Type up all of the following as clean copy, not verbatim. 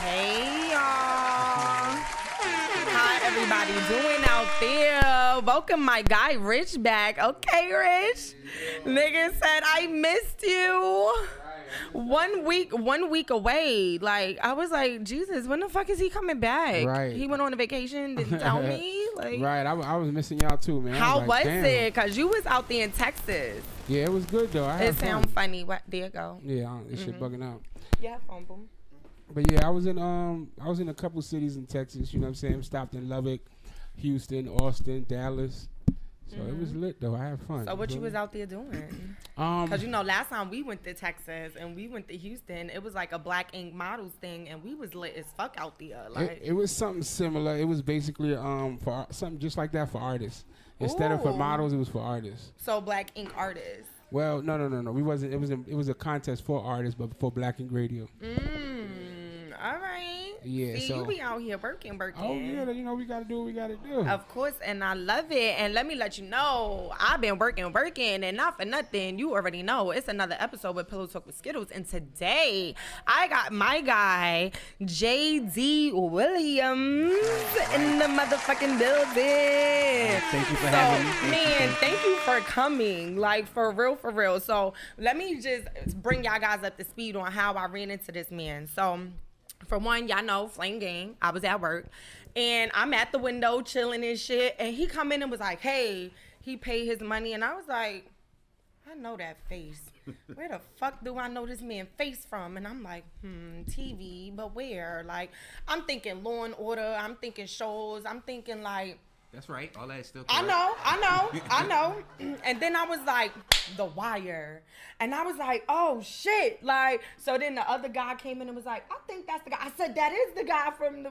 Hey y'all. How everybody doing out there? Welcome my guy Rich back. Okay, Rich. Nigga said I missed you. 1 week away. Like I was like, Jesus, when the fuck is he coming back? Right. He went on a vacation, didn't tell me. Like, right. I was missing y'all too, man. How was was damn. it? Cause you was out there in Texas. Yeah, it was good though. I had It fun. sound funny. What? There you go. Yeah, this shit bugging out. Yeah, phone boom. But yeah, I was in a couple cities in Texas. You know what I'm saying? Stopped in Lubbock, Houston, Austin, Dallas. So it was lit though. I had fun. So what you was out there doing? Cause you know last time we went to Texas and we went to Houston, it was like a Black Ink Models thing, and we was lit as fuck out there. Like it was something similar. It was basically for something just like that for artists. Instead of for models, it was for artists. So Black Ink artists. Well, no. We wasn't. It was a contest for artists, but for Black Ink Radio. All right. Yeah. See, so you be out here working. Oh yeah, you know we gotta do what we gotta do. Of course, and I love it. And let me let you know, I've been working, and not for nothing. You already know it's another episode with Pillow Talk with Skiddlez, and today I got my guy JD Williams in the motherfucking building. Thank you for having me. Man, thank you for coming. Like for real. So let me just bring y'all guys up to speed on how I ran into this man. So. For one, y'all know, Flame Gang, I was at work, and I'm at the window chilling and shit, and he come in and was like, hey, he paid his money, and I was like, I know that face. Where the fuck do I know this man face from? And I'm like, TV, but where? Like, I'm thinking Law and Order, I'm thinking shows, I'm thinking like, That's right. All that is still correct. I know. And then I was like, The Wire. And I was like, oh, shit. Like, so then the other guy came in and was like, I think that's the guy. I said, that is the guy from.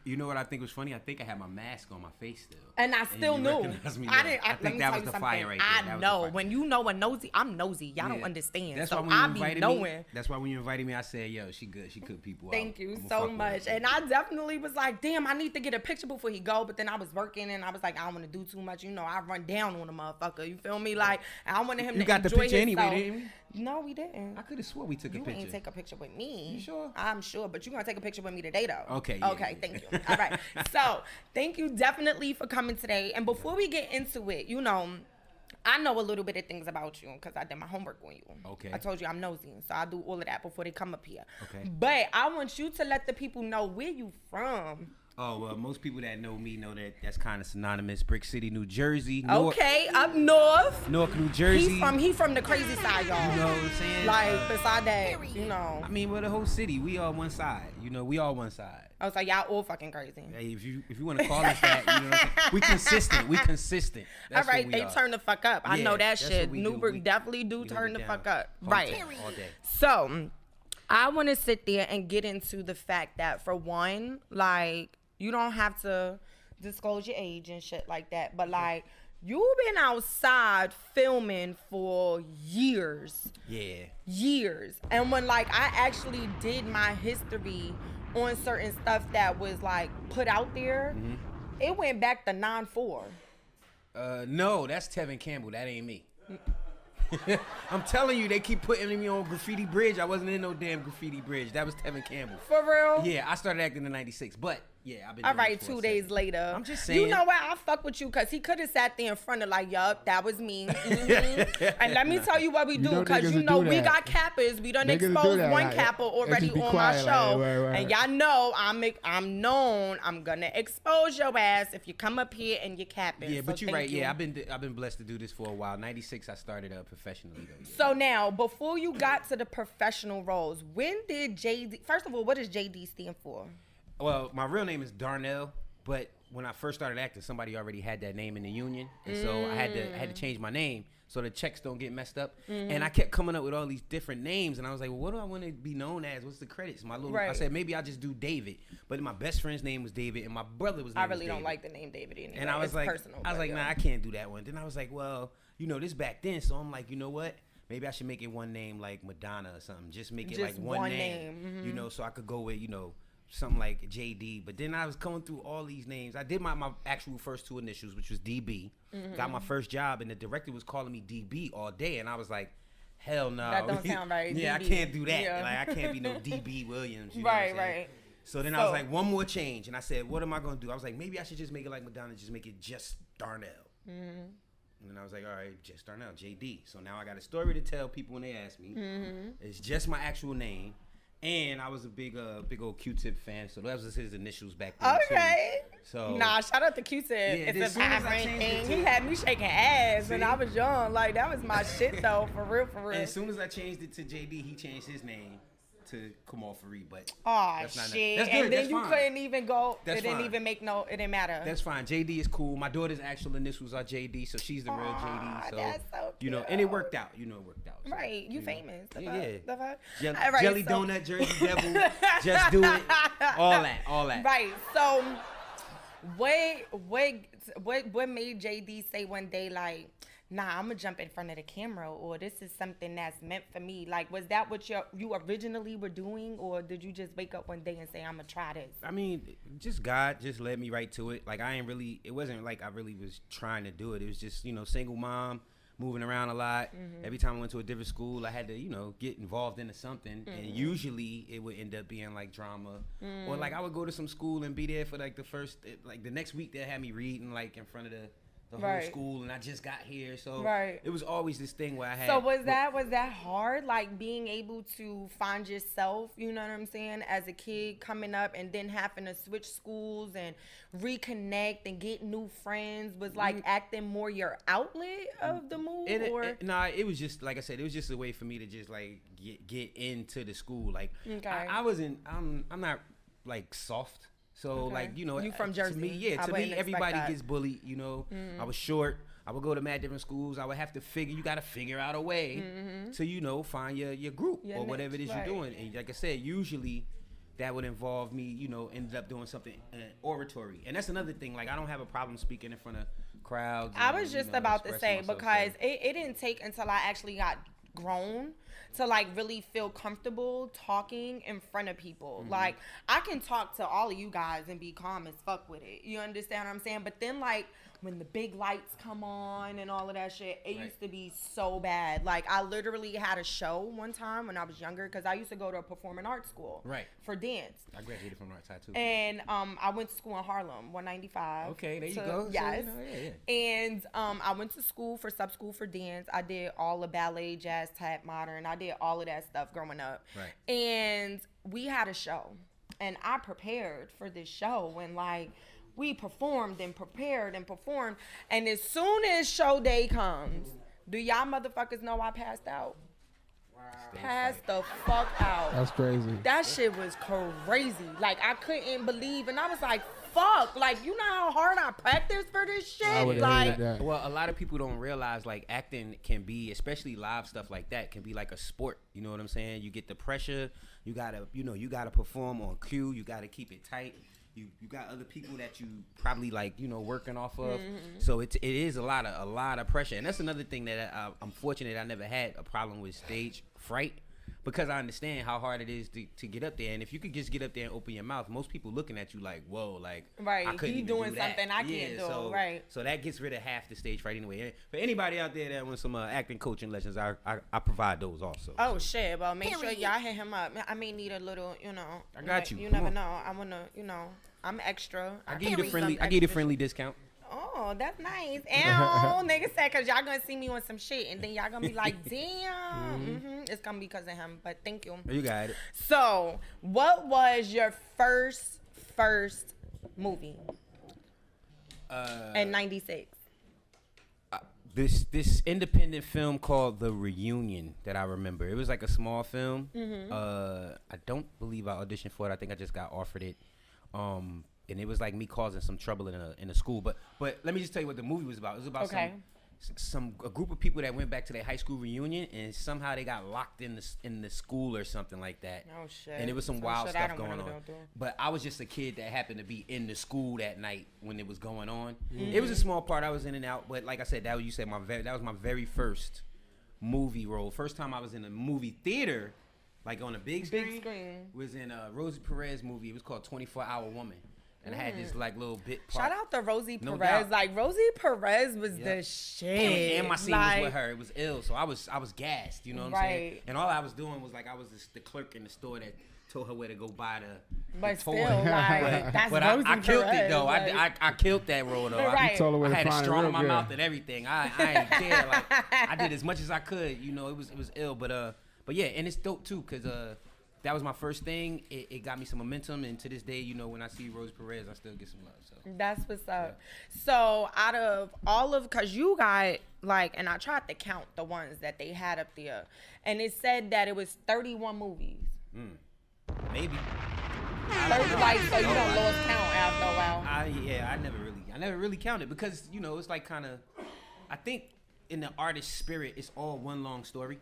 You know what I think was funny? I think I had my mask on my face still. And I still knew. I think that was the fire right there. I know. When you know a nosy, I'm nosy. Y'all don't understand. That's so why when you I invited be knowing. me. That's why when you invited me, I said, yo, she good. She cook people Thank out. you so much. And I definitely was like, damn, I need to get a picture before he go. But then I was working and I was like, I don't want to do too much. You know, I run down on a motherfucker. You feel me? Like, I wanted him to got the enjoy picture himself. anyway, didn't we? No, we didn't. I could have swore we took a picture. You ain't take a picture with me. You sure? I'm sure, but you're going to take a picture with me today, though. Okay. Okay, thank you. All right. So, thank you definitely for coming today. And before we get into it, you know, I know a little bit of things about you because I did my homework on you. Okay. I told you I'm nosy, so I do all of that before they come up here. Okay. But I want you to let the people know where you from. Oh, well, most people that know me know that that's kind of synonymous. Brick City, New Jersey. Okay, up north. Newark, New Jersey. He from the crazy side, y'all. You know what I'm saying? Like, beside that, you know. I mean, we're the whole city. We all one side. You know, we all one side. I was like, y'all all fucking crazy. Hey, if you want to call us that, you know what I'm saying? We consistent. That's all right, what we they are. turn the fuck up. I know that that's shit. what we Newburgh definitely do we turn hold the it fuck down. up. All Right. day, all day. So, I want to sit there and get into the fact that, for one, like, you don't have to disclose your age and shit like that, but like, you've been outside filming for years. Yeah. Years. And when like I actually did my history on certain stuff that was like put out there, it went back to 9-4. No, that's Tevin Campbell. That ain't me. I'm telling you, they keep putting me on Graffiti Bridge. I wasn't in no damn Graffiti Bridge. That was Tevin Campbell. For real? Yeah, I started acting in '96, but yeah, I've been. All doing right, it for 2 a days second. later. I'm just saying. You know what? I fuck with you because he could have sat there in front of like, yup, that was me. And let me tell you what we do because you know we got cappers. We done exposed one capper already on my show, and y'all know I'm known. I'm gonna expose your ass if you come up here and you're capping. Yeah, but so you're right. you. Yeah, I've been blessed to do this for a while. '96, I started professionally though. Yeah. So now, before you got to the professional roles, when did JD? First of all, what does JD stand for? Well, my real name is Darnell, but when I first started acting, somebody already had that name in the union, and so I had to change my name so the checks don't get messed up. And I kept coming up with all these different names, and I was like, well, what do I want to be known as? What's the credits? I said maybe I'll just do David, but my best friend's name was David, and my brother was. I really don't like the name David anyway. And I was like, personal, nah, I can't do that one. Then I was like, well, you know, this back then, so I'm like, you know what? Maybe I should make it one name like Madonna or something. Just make it like one name. You know, so I could go with, you know, something like JD. But then I was going through all these names. I did my actual first two initials, which was DB. Got my first job, and the director was calling me DB all day. And I was like, hell no. That don't sound right. Yeah, DB. I can't do that. Yeah. Like, I can't be no DB Williams. You know Right, what I'm saying? right. So then I was like, one more change. And I said, what am I going to do? I was like, maybe I should just make it like Madonna, just make it just Darnell. And then I was like, all right, just Darnell, JD. So now I got a story to tell people when they ask me. It's just my actual name. And I was a big old Q-Tip fan, so that was his initials back then. Okay. Too. So nah, shout out to Q-Tip. Yeah, it's a vibrant thing. He had me shaking ass when I was young. Like that was my shit though, for real, for real. And as soon as I changed it to JD, he changed his name to Kamal Fareed. But that's shit. That's good. And then that's you fine. Couldn't even go. That's it didn't fine. Even make no. It didn't matter. That's fine. JD is cool. My daughter's actual initials are JD, so she's the real JD. So that's so cute. You know, and it worked out. You know, it worked out. So, right. You famous. Yeah. Right, Jelly donut, Jersey Devil, just do it. All that. Right. So, what made JD say one day like, nah, I'm gonna jump in front of the camera, or this is something that's meant for me? Like, was that what you originally were doing, or did you just wake up one day and say, I'm gonna try this? I mean, just God just led me right to it. Like, it wasn't like I really was trying to do it. It was just, single mom, moving around a lot. Every time I went to a different school, I had to, get involved into something. And usually it would end up being like drama. Or like I would go to some school and be there for like the next week they'd have me reading like in front of the whole school, and I just got here, so it was always this thing where I had. So was that hard, like being able to find yourself? You know what I'm saying? As a kid coming up, and then having to switch schools and reconnect and get new friends. Was like acting more your outlet of the move, it was just like I said. It was just a way for me to just like get into the school. Like I'm not like soft. So like you from Jersey? To me, everybody gets bullied. I was short. I would go to mad different schools. I would have to you got to figure out a way to find your group or whatever it is you're doing. And like I said, usually that would involve me. Ended up doing something oratory, and that's another thing. Like I don't have a problem speaking in front of crowds. I was just about to say because it didn't take until I actually got grown to like really feel comfortable talking in front of people. Like I can talk to all of you guys and be calm as fuck with it. You understand what I'm saying? But then like when the big lights come on and all of that shit, it used to be so bad. Like I literally had a show one time when I was younger because I used to go to a performing arts school for dance. I graduated from arts high too. And I went to school in Harlem, 195. Okay, there you go. Yes. So, And I went to school for dance. I did all the ballet, jazz, tap, modern. I did all of that stuff growing up. Right. And we had a show. And I prepared for this show when like we performed and prepared and performed. And as soon as show day comes, do y'all motherfuckers know I passed out? Wow. Passed the fuck out. That's crazy. That shit was crazy. Like, I couldn't believe. And I was like, fuck. Like, you know how hard I practiced for this shit? I would have hated that. Well, a lot of people don't realize, like, acting can be, especially live stuff like that, can be like a sport. You know what I'm saying? You get the pressure. You gotta perform on cue. You gotta keep it tight. You got other people that you probably like, working off of. So it is a lot of pressure. And that's another thing that I'm fortunate I never had a problem with stage fright, because I understand how hard it is to get up there. And if you could just get up there and open your mouth, most people looking at you like, whoa, like, right, I couldn't he even doing do that. something I can't do. Right. So that gets rid of half the stage fright anyway. For anybody out there that wants some acting coaching lessons, I provide those also. Oh shit! Well, make sure y'all hit him up. I may need a little, I got you. You never know. I wanna, I'm extra. I give you the friendly discount. Oh, that's nice. Ow, nigga said, because y'all going to see me on some shit. And then y'all going to be like, damn. It's going to be because of him. But thank you. You got it. So, what was your first movie in 96? This independent film called The Reunion that I remember. It was like a small film. I don't believe I auditioned for it. I think I just got offered it. And it was like me causing some trouble in a school. But let me just tell you what the movie was about. It was about a group of people that went back to their high school reunion, and somehow they got locked in the school or something like that. Oh shit! And it was some wild stuff going on. But I was just a kid that happened to be in the school that night when it was going on. It was a small part. I was in and out, but like I said, that was my very first movie role. First time I was in a movie theater, like on a big screen. Was in a Rosie Perez movie. It was called 24-Hour Woman. And I had this like little bit part. Shout out to Rosie Perez. Like Rosie Perez was the shit. And my scene was with her. It was ill. So I was gassed. You know what I'm saying? And all I was doing was like I was the clerk in the store that told her where to go buy the But still, toy. like, that's but I killed it though. I killed that role though. Right. I had a straw in my mouth and everything. I ain't care. Like I did as much as I could. You know, it was ill. But yeah, and it's dope too because that was my first thing. It got me some momentum, and to this day, you know, when I see Rose Perez, I still get some love. So that's what's up. Yeah. So out of all of, cause you got like, and I tried to count the ones that they had up there, and it said that it was 31 movies. Maybe. 30, like, so you don't lose count after a while. I never really counted because you know it's like kind of, I think in the artist spirit, it's all one long story.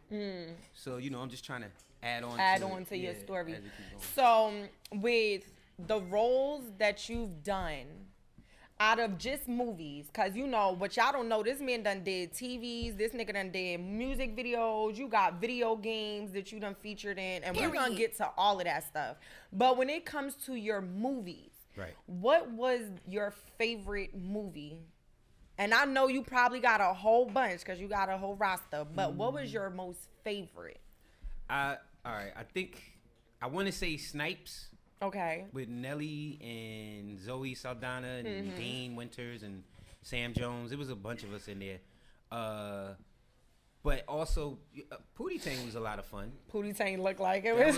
So you know, I'm just trying to add on to your story. So with the roles that you've done out of just movies, cause you know what y'all don't know, this man done did TVs, this nigga done did music videos, you got video games that you done featured in, and we're gonna get to all of that stuff. But when it comes to your movies, right, what was your favorite movie? And I know you probably got a whole bunch cause you got a whole roster, but what was your most favorite? All right, I think I want to say Snipes. Okay. With Nelly and Zoe Saldana and Dean Winters and Sam Jones. It was a bunch of us in there. But also, Pootie Tang was a lot of fun. Pootie Tang looked like it was...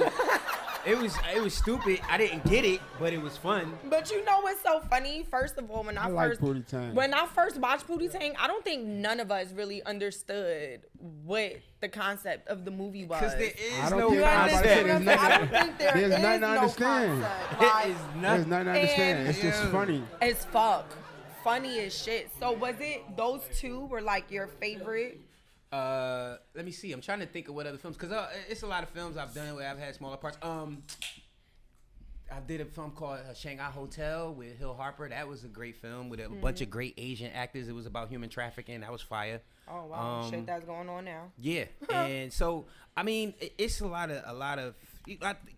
It was stupid. I didn't get it, but it was fun. But you know what's so funny? First of all, when I like Pootie Tang. When I first watched Pootie Tang, I don't think none of us really understood what the concept of the movie was. Because there is no concept. I don't think there's nothing to understand. There's nothing to understand. It's just funny. It's fuck. Funny as shit. So was it those two were like your favorite? Let me see. I'm trying to think of what other films, because it's a lot of films I've done where I've had smaller parts. I did a film called Shanghai Hotel with Hill Harper. That was a great film with a bunch of great Asian actors. It was about human trafficking. That was fire. Oh wow, shit that's going on now. Yeah, and so I mean, it's a lot of.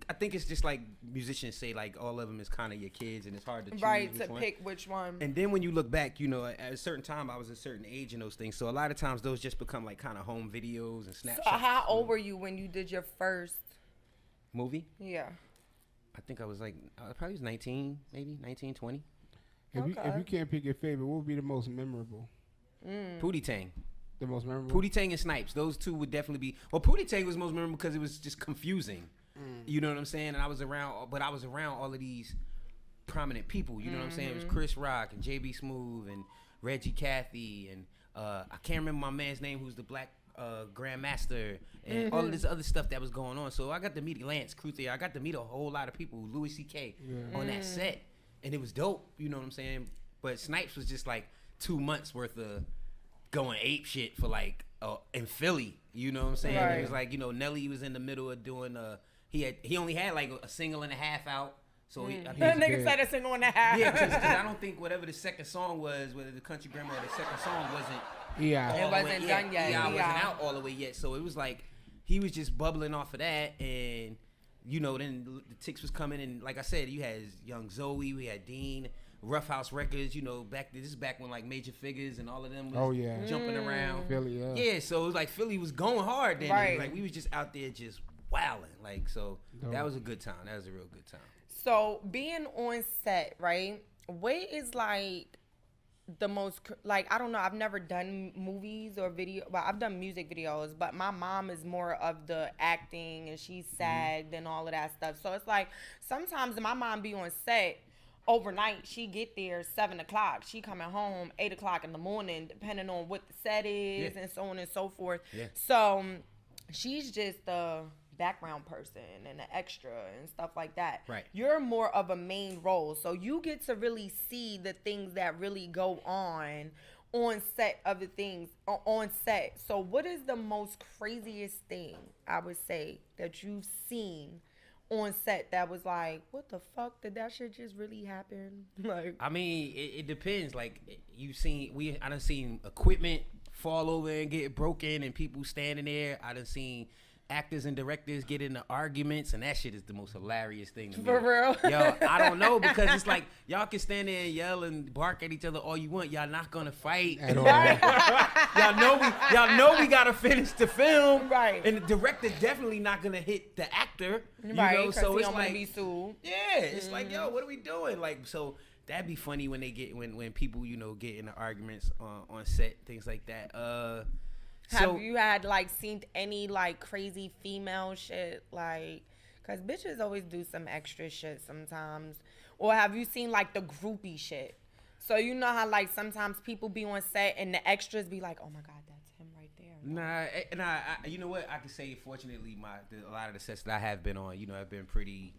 I think it's just like musicians say, like all of them is kind of your kids, and it's hard to choose pick which one. And then when you look back, you know, at a certain time, I was a certain age in those things. So a lot of times those just become like kind of home videos and snapshots. So how old were you when you did your first movie? Yeah. I think I was like, I probably was 19, maybe 19, 20. If you can't pick your favorite, what would be the most memorable? Pootie Tang. The most memorable? Pootie Tang and Snipes. Those two would definitely be. Well, Pootie Tang was most memorable because it was just confusing. You know what I'm saying? And I was around all of these prominent people. You know what I'm saying? It was Chris Rock and JB Smooth and Reggie Cathy and I can't remember my man's name, who's the black Grandmaster, and all of this other stuff that was going on. So I got to meet Lance Cruthier. I got to meet a whole lot of people, Louis C.K. on that set, and it was dope. You know what I'm saying? But Snipes was just like 2 months worth of going ape shit for like in Philly. You know what I'm saying? Right. It was like, you know, Nelly was in the middle of doing he only had like a single and a half out. So that nigga said a single and a half. Yeah, because I don't think whatever the second song was, whether the Country Grammar or the second song wasn't. Yeah, it wasn't done yet. Yeah, wasn't out all the way yet. So it was like he was just bubbling off of that, and you know, then the Ticks was coming, and like I said, you had Young Zoe, we had Dean, Rough House Records. You know, this is back when like Major Figures and all of them was jumping around. Philly, yeah. So it was like Philly was going hard then. Right. Like we was just out there just wilding. Like so, that was a good time. That was a real good time. So being on set, right? What is like the most, like, I don't know, I've never done movies or video, well, I've done music videos, but my mom is more of the acting, and she's SAG'd and all of that stuff. So it's like sometimes my mom be on set overnight. She get there 7 o'clock. She coming home 8 o'clock in the morning, depending on what the set is and so on and so forth. Yeah. So she's just the background person and an extra and stuff like that. Right. You're more of a main role, so you get to really see the things that really go on set of the things on set. So what is the most craziest thing I would say that you've seen on set that was like, what the fuck, did that shit just really happen? Like, I mean, it depends. Like I done seen equipment fall over and get broken and people standing there. I done seen actors and directors get into arguments, and that shit is the most hilarious thing to me. For real? Yo, I don't know, because it's like y'all can stand there and yell and bark at each other all you want. Y'all not gonna fight At all. y'all know we gotta finish the film, Right. And the director definitely not gonna hit the actor, you Right, know. So he it's don't wanna like, be sued. yeah, it's like, yo, what are we doing? Like, so that'd be funny when they get when people, you know, get into arguments on set, things like that. Have you had like seen any like crazy female shit, like, cause bitches always do some extra shit sometimes, or have you seen like the groupie shit? So you know how like sometimes people be on set and the extras be like, oh my god, that's him right there. Nah, you know what? I can say, fortunately, a lot of the sets that I have been on, you know, have been pretty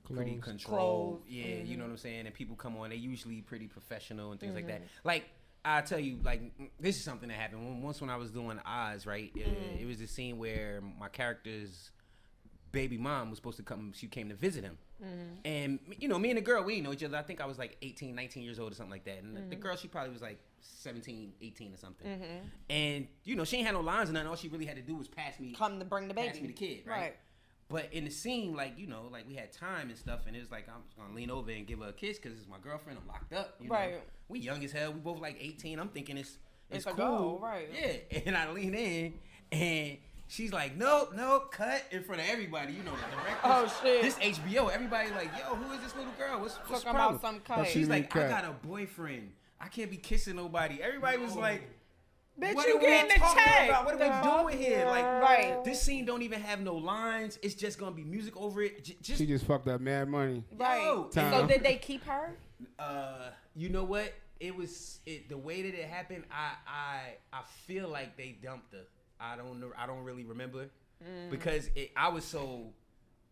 controlled. Closed. Yeah, you know what I'm saying? And people come on, they usually pretty professional and things like that. Like, I tell you, like, this is something that happened. Once when I was doing Oz, right? It was a scene where my character's baby mom was supposed to come. She came to visit him. And, you know, me and the girl, we didn't know each other. I think I was like 18, 19 years old or something like that. And the girl, she probably was like 17, 18 or something. And, you know, she ain't had no lines or nothing. All she really had to do was pass me the kid, right? But in the scene, like, you know, like we had time and stuff, and it was like, I'm gonna lean over and give her a kiss because it's my girlfriend. I'm locked up, you know. We young as hell. We both like 18. I'm thinking it's cool, go, right? Yeah. And I lean in, and she's like, nope, cut in front of everybody. You know, the director. Oh shit. This HBO. Everybody like, yo, who is this little girl? What's the Talking problem? about some cut. She's like, I got a boyfriend. I can't be kissing nobody. Everybody was like, bitch, what you are we getting the talking check? about? What are we doing here? Like, Right. this scene don't even have no lines. It's just gonna be music over it. She just fucked up mad money. Right. Yo, So did they keep her? you know what? The way that it happened. I feel like they dumped her. I don't know. I don't really remember because I was so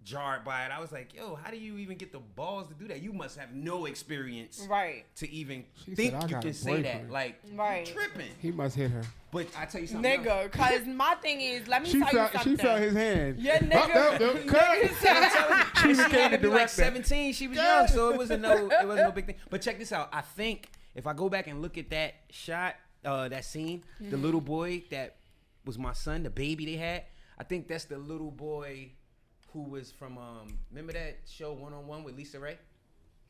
jarred by it. I was like, yo, how do you even get the balls to do that? You must have no experience, right, to even She think said, I you got can a say that. boyfriend. Like, right, you tripping. He must hit her. But I tell you something, nigga. else. Cause my thing is, let me tell you something. She felt his hand. Yeah, nigga. Cut. She became the like 17. She was young, so it wasn't no big thing. But check this out. I think if I go back and look at that shot, that scene, the little boy that was my son, the baby they had, I think that's the little boy who was from remember that show 1-on-1 with Lisa Ray?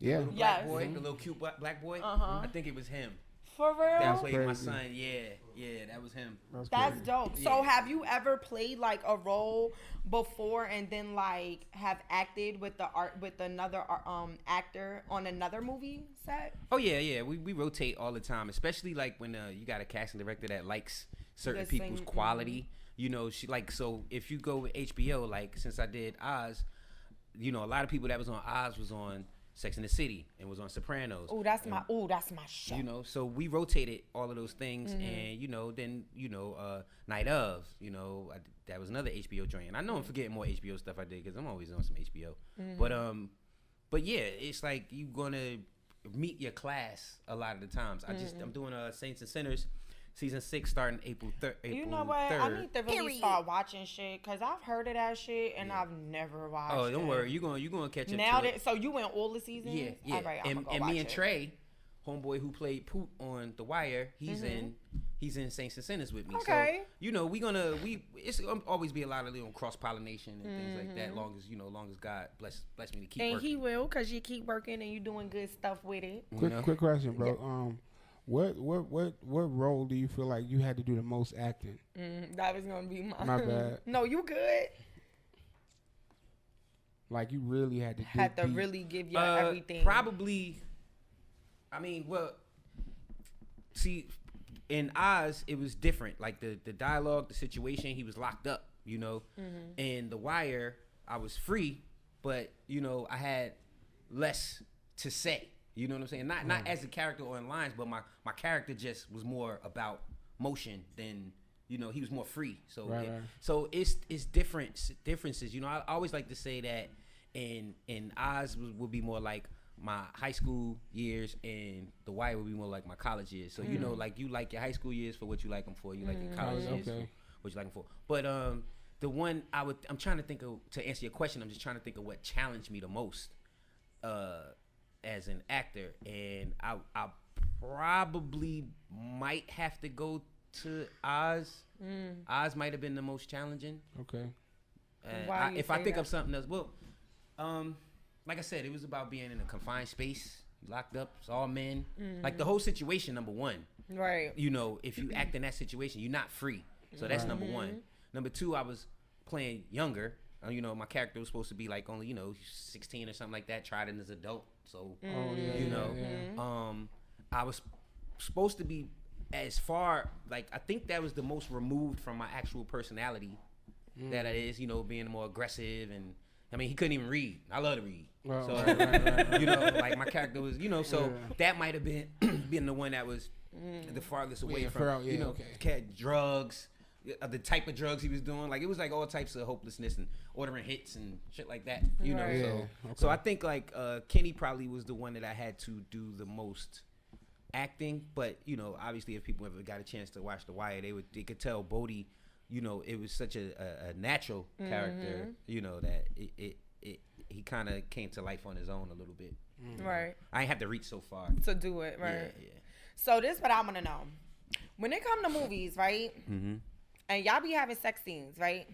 Yeah. The little black boy, the little cute black boy. I think it was him. For real? That played my son. Yeah, that was him. That's dope. Yeah. So have you ever played like a role before and then like have acted with another actor on another movie set? Oh yeah. We rotate all the time, especially like when you got a casting director that likes certain people's quality. You know, she like, so if you go with HBO, like since I did Oz, you know, a lot of people that was on Oz was on Sex and the City and was on Sopranos. That's my show. You know, so we rotated all of those things, and you know, then Night of, you know, that was another HBO joint. And I know I'm forgetting more HBO stuff I did because I'm always on some HBO. But yeah, it's like you gonna meet your class a lot of the times. I'm doing Saints and Sinners. Season 6 starting April 3rd. You know what? I need to really start watching shit because I've heard of that shit and I've never watched it. Oh, don't worry. You're gonna catch it. Now so you went all the seasons? Yeah. All right, and me and Trey, homeboy who played Poot on The Wire, he's in Saints and Sinners with me. Okay. So, you know, it's gonna always be a lot of cross pollination and things like that. Long as God bless me to keep working. And He will, because you keep working and you doing good stuff with it. Quick question, bro. Yeah. What role do you feel like you had to do the most acting? That was gonna be mine. My bad. No, you good. Like you really had to really give your everything. Probably. I mean, well, see, in Oz it was different. Like the dialogue, the situation, he was locked up. You know, in The Wire I was free, but you know I had less to say. You know what I'm saying? Not as a character or in lines, but my character just was more about motion than, you know, he was more free. So so it's differences. You know, I always like to say that in Oz would be more like my high school years, and The Wire would be more like my college years. So you know, like you like your high school years for what you like them for. You like your college years for what you like them for. But the one I'm trying to think of, to answer your question, I'm just trying to think of what challenged me the most. As an actor, and I probably might have to go to Oz. Oz might have been the most challenging. Okay. If I think of something else, well, like I said, it was about being in a confined space, locked up, it's all men. Like the whole situation, number one. Right. You know, if you act in that situation, you're not free. So that's number one. Number two, I was playing younger. You know, my character was supposed to be like only, 16 or something like that. Tried it as an adult. So, I was supposed to be as far, like, I think that was the most removed from my actual personality that it is, being more aggressive. And, I mean, he couldn't even read. I love to read. Well, so, right. like, my character was, so that might have been being the one that was the farthest away from, drugs. The type of drugs he was doing, like it was like all types of hopelessness and ordering hits and shit like that, So I think like Kenny probably was the one that I had to do the most acting, but obviously if people ever got a chance to watch The Wire, they could tell Bodie, it was such a natural character, that he kind of came to life on his own a little bit. Right. I ain't have to reach so far to do it, right? Yeah. So this is what I want to know: when it come to movies, right? And y'all be having sex scenes, right?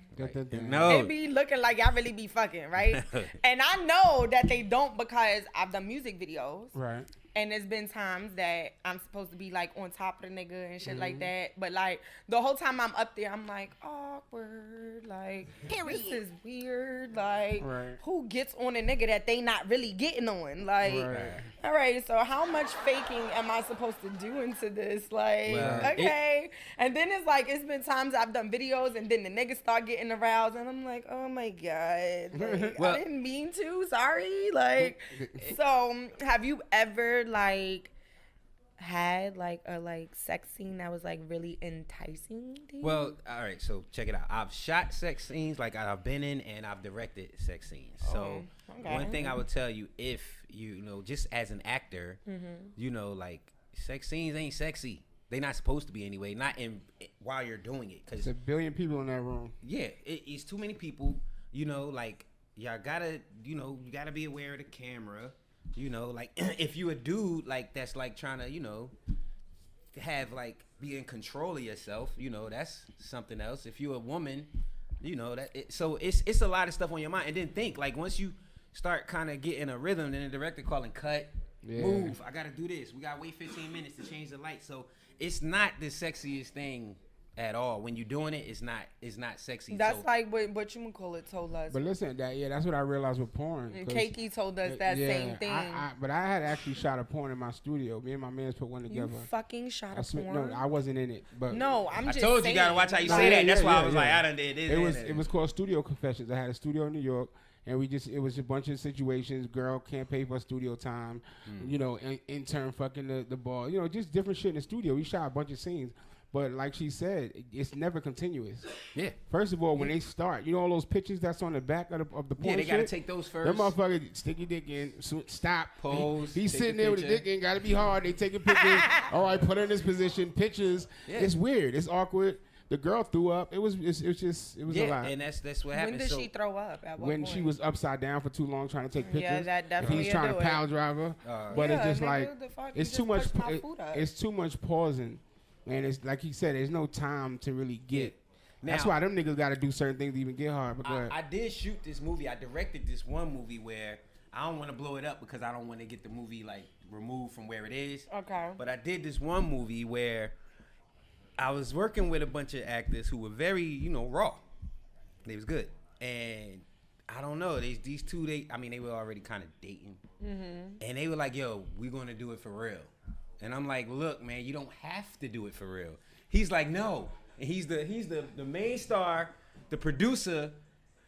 No. It be looking like y'all really be fucking, right? And I know that they don't because I've done music videos. Right. And there's been times that I'm supposed to be like on top of the nigga and shit like that. But like the whole time I'm up there, I'm like, awkward. Like, this is weird. Like, who gets on a nigga that they not really getting on? Like, all right, so how much faking am I supposed to do into this? Like, okay. And then it's like, it's been times I've done videos and then the niggas start getting aroused and I'm like, oh my God. Like, I didn't mean to. Sorry. Like, so have you ever like had like a sex scene that was like really enticing to you? Well, all right, so check it out. I've shot sex scenes, like I've been in, and I've directed sex scenes. So one thing I would tell you, if just as an actor, like sex scenes ain't sexy. They not supposed to be anyway. Not while you're doing it, because it's 1 billion people in that room. Yeah, it's too many people. Like y'all gotta, you gotta be aware of the camera. Like if you a dude like that's like trying to, have like be in control of yourself, that's something else. If you a woman, so it's a lot of stuff on your mind. And then think like once you start kind of getting a rhythm, then the director calling cut, move. I gotta do this. We gotta wait 15 minutes to change the light. So it's not the sexiest thing at all. When you're doing it, it's not sexy. That's like what you call it told us. But listen, that's what I realized with porn. And Keiki told us that same thing. But I had actually shot a porn in my studio. Me and my mans put one together. You fucking shot a porn? No, I wasn't in it. But no, I'm just told saying. You gotta watch how you say that. That's why I was like, I done did this. It was called Studio Confessions. I had a studio in New York. And it was a bunch of situations. Girl can't pay for studio time. Intern fucking the ball. Just different shit in the studio. We shot a bunch of scenes. But like she said, it's never continuous. Yeah. First of all, when they start, all those pictures that's on the back of the porn they gotta take those first. Them motherfuckers stick your dick in, stop, pose. He's sitting there with the dick in, gotta be hard. They taking pictures. All right, put her in this position. Pictures. Yeah. It's weird. It's awkward. The girl threw up. It was a lot. And that's what happened. When did she throw up? At what point? She was upside down for too long trying to take pictures. Yeah, that definitely. He's trying to pile drive her, but it's just like it's too much. It's too much pausing. And it's like he said, there's no time to really get. Now, that's why them niggas got to do certain things to even get hard. But I did shoot this movie. I directed this one movie where I don't want to blow it up because I don't want to get the movie like removed from where it is. Okay. But I did this one movie where I was working with a bunch of actors who were very, raw. They was good. And I don't know. These two, they were already kind of dating. Mm-hmm. And they were like, yo, we're going to do it for real. And I'm like, look, man, you don't have to do it for real. He's like, no. And he's the main star, the producer,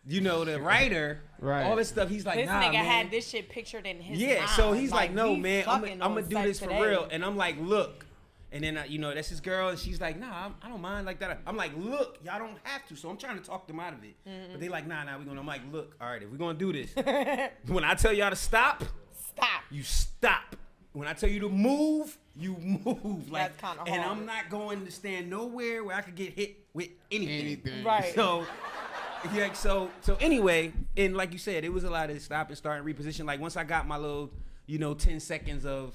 the writer, all this stuff. He's like, this nah, nigga man. had this shit pictured in his mind. So he's like, no, man, I'm gonna do this for real. And I'm like, look. And then, that's his girl, and she's like, nah, I don't mind like that. I'm like, look, y'all don't have to. So I'm trying to talk them out of it. Mm-hmm. But they like, nah, we're gonna. I'm like, look, all right, if we're gonna do this, when I tell y'all to stop, you stop. When I tell you to move, you move. Like, that's kind of hard. And I'm not going to stand nowhere where I could get hit with anything. Right. So, so anyway, and like you said, it was a lot of stop and start and reposition. Like once I got my little, 10 seconds of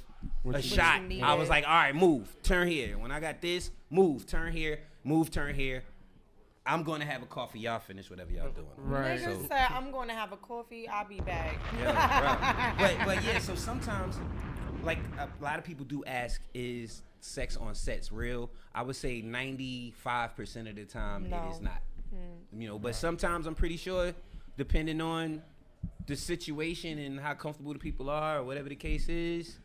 a shot, I was like, all right, move, turn here. When I got this, move, turn here, move, turn here. I'm going to have a coffee. Y'all finish whatever y'all doing. Right. Nigga said, I'm going to have a coffee. I'll be back. Yeah, right. But yeah, so sometimes, like a lot of people do ask, is sex on sets real? I would say 95% of the time it is not. You know, but sometimes I'm pretty sure, depending on the situation and how comfortable the people are or whatever the case is,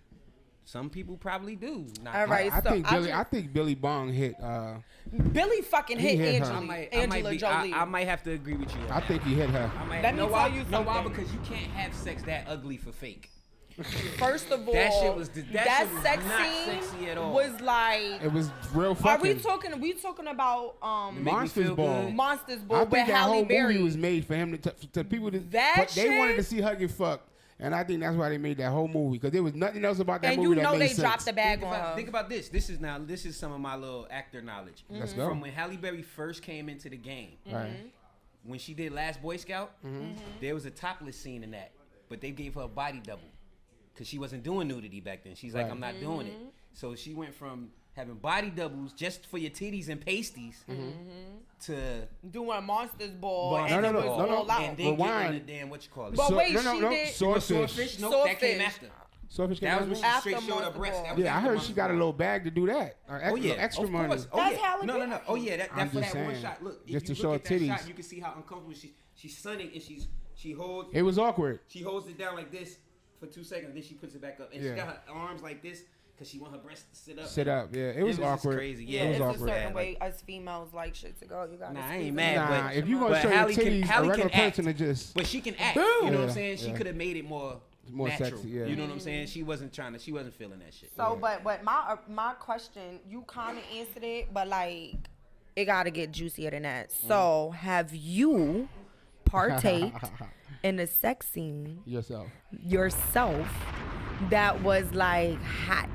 some people probably do. All right, I think Billy Bong hit. Billy fucking hit Angela Jolie. I might have to agree with you. I think he hit her. Let me tell you something. No, why? Because you can't have sex that ugly for fake. First of all, that shit was sex not scene sexy at all. was like, it was real fucking. Are we talking about Monsters Ball? Monsters Ball. I think that Halle whole Berry. movie was made for him to people to. That they wanted to see her get fucked. And I think that's why they made that whole movie, because there was nothing else about that movie that made sense. And you know they dropped the bag on her. Think about this. This is some of my little actor knowledge. Let's go. From when Halle Berry first came into the game. Right. When she did Last Boy Scout, there was a topless scene in that. But they gave her a body double. Because she wasn't doing nudity back then. She's like, I'm not doing it. So she went from having body doubles just for your titties and pasties to doing Monsters Ball. No. And then getting the damn, what you call it? But wait, Swordfish. Nope, that came after. Swordfish came That was when she after straight showed her breast. Yeah, I heard she got a little bag to do that. Extra money. Course. That's Halle Berry. No. Oh yeah, that's for that saying, one shot. Look, just if you to show look her at that titties. shot, you can see how uncomfortable she's sunning, and she holds. It was awkward. She holds it down like this for 2 seconds, then she puts it back up, and she got her arms like this because she want her breasts to sit up. Yeah. It was awkward. Crazy. Yeah, it was it's awkward. a certain way us females like shit to go. You got. Nah, I ain't mad. But if you gonna show your titties, a regular person to just. But she can act. You know what I'm saying? She could have made it more natural. Sexy. Yeah. You know what I'm saying? She wasn't feeling that shit. So, but my question, you kind of answered it, but like, it gotta get juicier than that. So, have you partaked in a sex scene yourself that was like hot,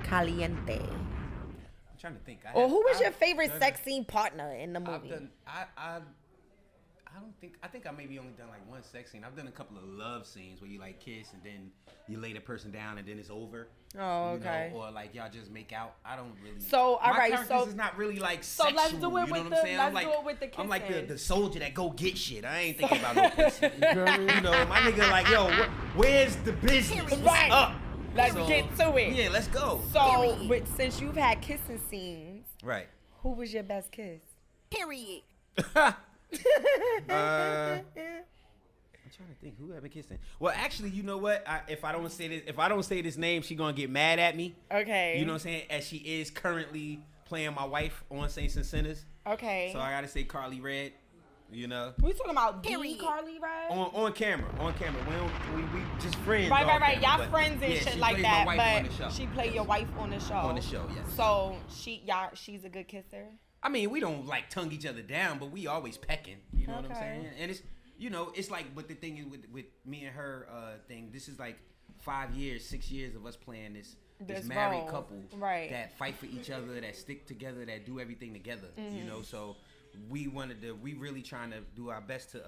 caliente? I'm trying to think. Or who was your favorite sex scene partner in the movie? I think I maybe only done like one sex scene. I've done a couple of love scenes where you like kiss and then you lay the person down and then it's over. Oh, okay. You know, or like y'all just make out. I don't really. So all right, so it's not really like sexual. So let's do it you know with what I'm saying? let's do it with the kissing. I'm like the soldier that go get shit. I ain't thinking about no pussy. You know, my nigga like, yo, where's the business? Right. Up? Let's get to it. Yeah, let's go. So, since you've had kissing scenes, right? Who was your best kiss? Period. I'm trying to think who have been kissing. Well, actually, you know what? If I don't say this name, she gonna get mad at me. Okay. You know what I'm saying? As she is currently playing my wife on Saints and Sinners. Okay. So I gotta say Carly Red. You know. We talking about Carly Red? On camera. We just friends. Right. Y'all friends and shit like that. But she play your wife on the show. On the show, yes. So she's a good kisser. I mean, we don't like tongue each other down, but we always pecking. You know what I'm saying? And it's, you know, it's like, but the thing is with me and her thing, this is like 6 years of us playing this married couple that fight for each other, that stick together, that do everything together. You know, so we really trying to do our best to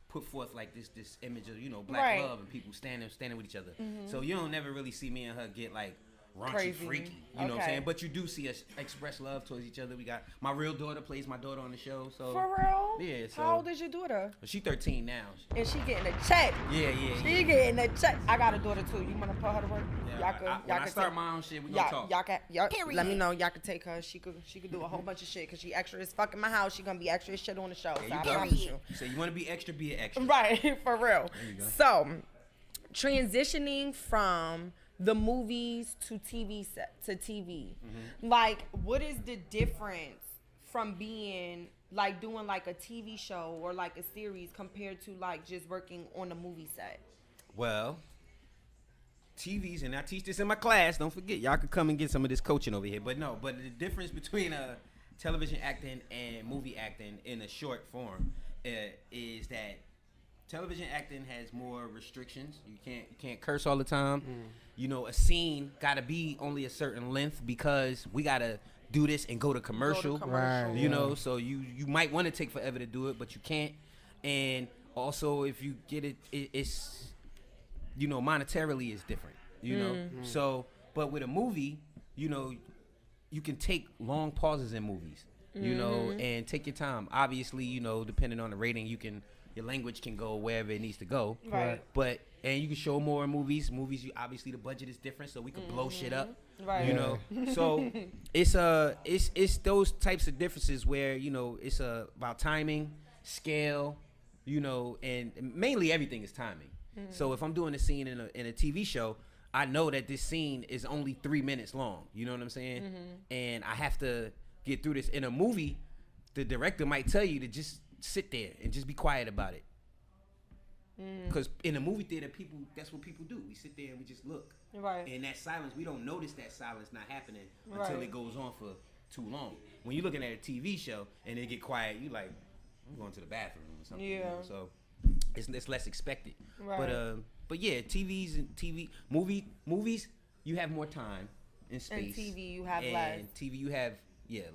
put forth like this image of, you know, black love and people standing with each other. So you don't never really see me and her get like raunchy, crazy, freaky. You know what I'm saying? But you do see us express love towards each other. We got my real daughter plays my daughter on the show. So for real? Yeah. So how old is your daughter? She's 13 now. And she getting a check. Yeah. She getting a check. I got a daughter too. You wanna put her to work? Yeah, when I start my own shit, we gonna talk. Let me know. Y'all can take her. She could do a whole bunch of shit because she extra as fuck in my house. She gonna be extra as shit on the show. Yeah, so I promise you. So you wanna be extra, be an extra. Right, for real. So, transitioning from the movies to TV like, what is the difference from being like doing like a TV show or like a series compared to like just working on a movie set? Well, TVs, and I teach this in my class, don't forget, y'all could come and get some of this coaching over here. But the difference between television acting and movie acting in a short form is that television acting has more restrictions. You can't curse all the time. You know, a scene gotta be only a certain length because we gotta do this and go to commercial. Right. You know, so you might want to take forever to do it, but you can't. And also, if you get it's, you know, monetarily is different. You know, so but with a movie, you know, you can take long pauses in movies. you know, and take your time. Obviously, you know, depending on the rating, your language can go wherever it needs to go. Right. But and you can show more in movies. Movies, obviously the budget is different, so we can blow shit up. Right. You know, so it's those types of differences where, you know, it's about timing, scale, you know, and mainly everything is timing. So if I'm doing a scene in a TV show, I know that this scene is only 3 minutes long. You know what I'm saying? And I have to get through this. In a movie, the director might tell you to just sit there and just be quiet about it. Because in a movie theater, that's what people do. We sit there and we just look. Right. And that silence, we don't notice that silence not happening until it goes on for too long. When you're looking at a TV show and they get quiet, you like, I'm going to the bathroom or something. Yeah. You know? So it's less expected. Right. But yeah, movies, you have more time and space. And TV, you have and less. TV, you have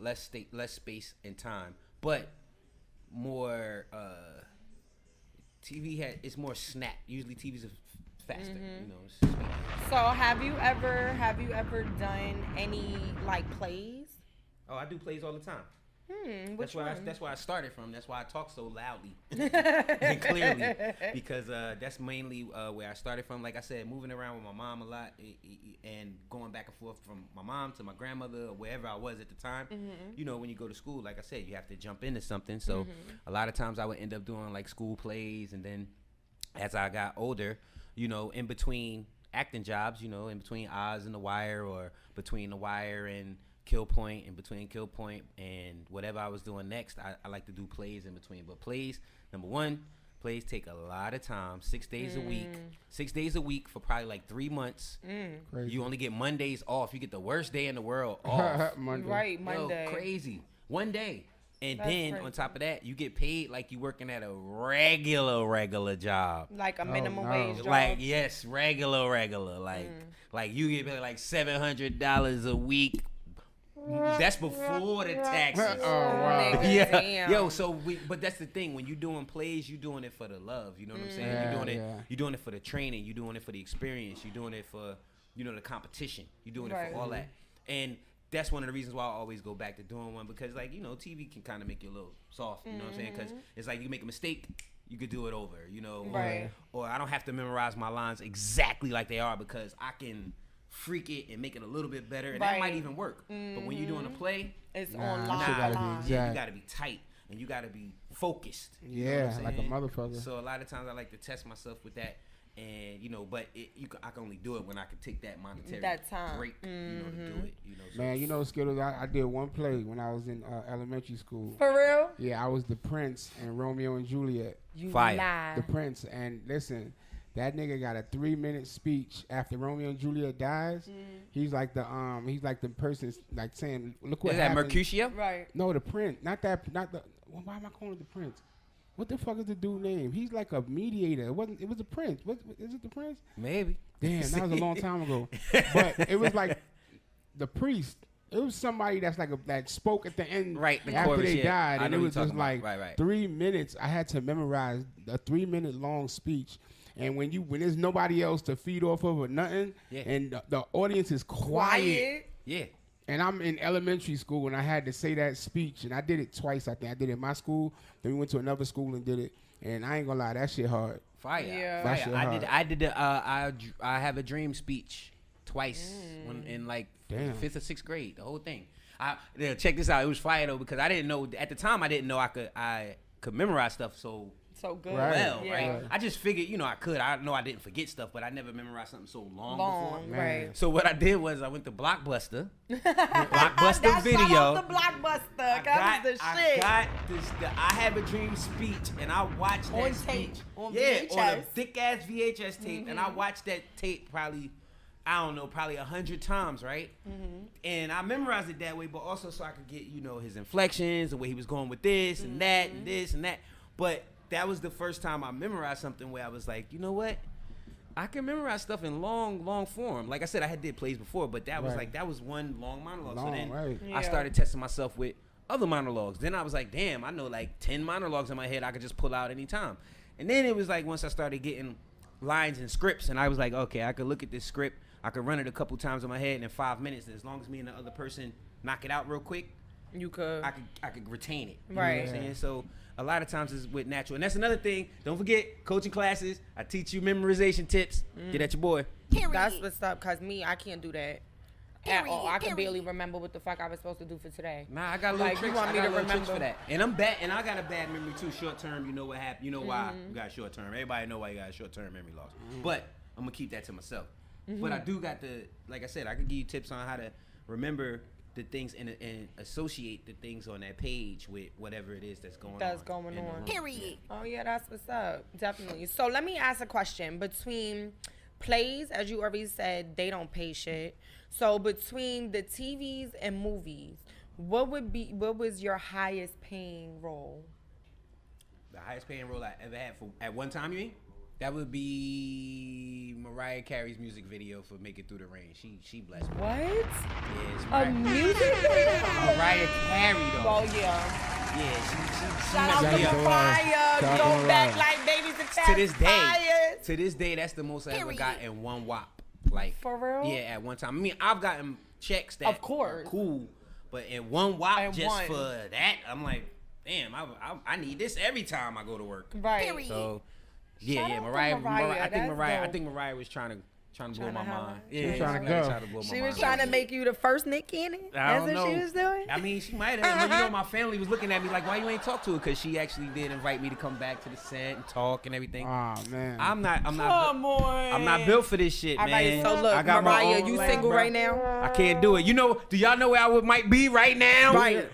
less space and time, but more. It's more snap. Usually TVs are faster. You know. So have you ever done any like plays? Oh, I do plays all the time. That's where I started from. That's why I talk so loudly and clearly, because that's mainly where I started from. Like I said, moving around with my mom a lot and going back and forth from my mom to my grandmother or wherever I was at the time. You know, when you go to school, like I said, you have to jump into something. So a lot of times I would end up doing like school plays, and then as I got older, you know, in between acting jobs, you know, in between Oz and The Wire, or between The Wire and Kill Point, and between Kill Point and whatever I was doing next, I like to do plays in between. But plays, number one, plays take a lot of time. 6 days a week. 6 days a week for probably like 3 months. Crazy. You only get Mondays off. You get the worst day in the world off. Monday. Right, Monday. Yo, crazy. One day. And That's then crazy. on top of that, you get paid like you working at a regular job. Like a minimum wage job. Like, yes, regular. Like you get paid like $700 a week. That's before the taxes. Oh wow. Nigga, Yeah, damn. yo. But that's the thing. When you doing plays, you doing it for the love. You know what I'm saying? You're doing it for the training. You're doing it for the experience. You're doing it for, you know, the competition. You're doing it for all that. And that's one of the reasons why I always go back to doing one, because, like, you know, TV can kind of make you a little soft. You know what I'm saying? Because it's like you make a mistake, you could do it over. You know, or I don't have to memorize my lines exactly like they are, because I can freak it and make it a little bit better, and that might even work. But when you're doing a play, it's Nah, on you line. gotta be exact. you gotta be tight and you gotta be focused. You know Yeah, what I'm like a saying? motherfucker. So a lot of times I like to test myself with that, and you know, but I can only do it when I can take that monetary time. break, you know, to do it. You know, so Man, you know, Skiddlez, I did one play when I was in elementary school. For real? Yeah, I was the prince in Romeo and Juliet. You Fire. lie. The prince. And listen, that nigga got a 3-minute speech after Romeo and Juliet dies. He's like the person like saying, look what is that happened. Mercutio? Right. No, the prince. Not the. Well, why am I calling it the prince? What the fuck is the dude name? He's like a mediator. It was a prince. Is it the prince? Maybe. Damn, that was a long time ago. But it was like the priest. It was somebody that's like that spoke at the end, Right, the after chorus, they yeah. died, I and know it what was you're just talking like about. Right. 3 minutes. I had to memorize a 3-minute long speech, and when there's nobody else to feed off of or nothing, and the audience is quiet, Yeah. and I'm in elementary school, and I had to say that speech, and I did it twice. I think I did it in my school, then we went to another school and did it, and I ain't gonna lie, that shit hard. Fire. Yeah. That shit hard. I did I have a dream speech twice when in like Damn. 5th or 6th grade, the whole thing. Check this out. It was fire though, because I didn't know at the time. I didn't know I could memorize stuff so good. Right. well, Yeah. right? I just figured, you know, I could. I know I didn't forget stuff, but I never memorized something so long before. Right. So what I did was I went to Blockbuster, Blockbuster That's Video. Shout out to Blockbuster. That was the shit. I got this. I Have a Dream speech, and I watched that On speech. tape, on on a VHS. thick ass VHS tape, and I watched that tape probably 100 times, right? And I memorized it that way, but also so I could get, you know, his inflections, the way he was going with this and that and this and that. But that was the first time I memorized something where I was like, you know what? I can memorize stuff in long form. Like I said, I had did plays before, but that was that was one long monologue. So then I started testing myself with other monologues. Then I was like, damn, I know like 10 monologues in my head I could just pull out anytime. And then it was like once I started getting lines and scripts, and I was like, okay, I could look at this script, I could run it a couple times in my head, and in 5 minutes, as long as me and the other person knock it out real quick, I could retain it. You Right. know what I'm saying? So a lot of times it's with natural. And that's another thing. Don't forget, coaching classes. I teach you memorization tips. Get at your boy. That's what's up, because I can't do that. At all. I can barely remember what the fuck I was supposed to do for today. Nah, I got a little tricks. You want me to remember for that? And I'm bad. And I got a bad memory too. Short term, you know what happened. You know why you got short term. Everybody know why you got a short term memory loss. But I'm gonna keep that to myself. But I do got like I said, I can give you tips on how to remember the things and associate the things on that page with whatever it is that's going on. Period. Oh yeah, that's what's up. Definitely. So let me ask a question. Between plays, as you already said, they don't pay shit. So between the TVs and movies, what was your highest paying role? The highest paying role I ever had at one time, you mean? That would be Mariah Carey's music video for "Make It Through the Rain." She blessed me. What? Yeah, A music video? Mariah Carey though. Oh yeah. Yeah, she Shout out to Mariah. Go back like babies and cats. To this day. Fire. To this day, that's the most I ever got in one whop. Like for real? Yeah, at one time. I mean, I've gotten checks that of course are cool, but in one whop and just for that, I'm like, damn, I need this every time I go to work. Right. So yeah, Mariah. I think Mariah was trying to blow my mind. She was trying to go. She was trying to make you the first Nick Cannon. That's what she was doing. I mean, she might have. You know, my family was looking at me like, "Why you ain't talk to her?" Because she actually did invite me to come back to the set and talk and everything. Oh man, I'm not. Come on. I'm not built for this shit, man. Right, so look, I got Mariah, you single right now? I can't do it. You know? Do y'all know where I might be right now? Right.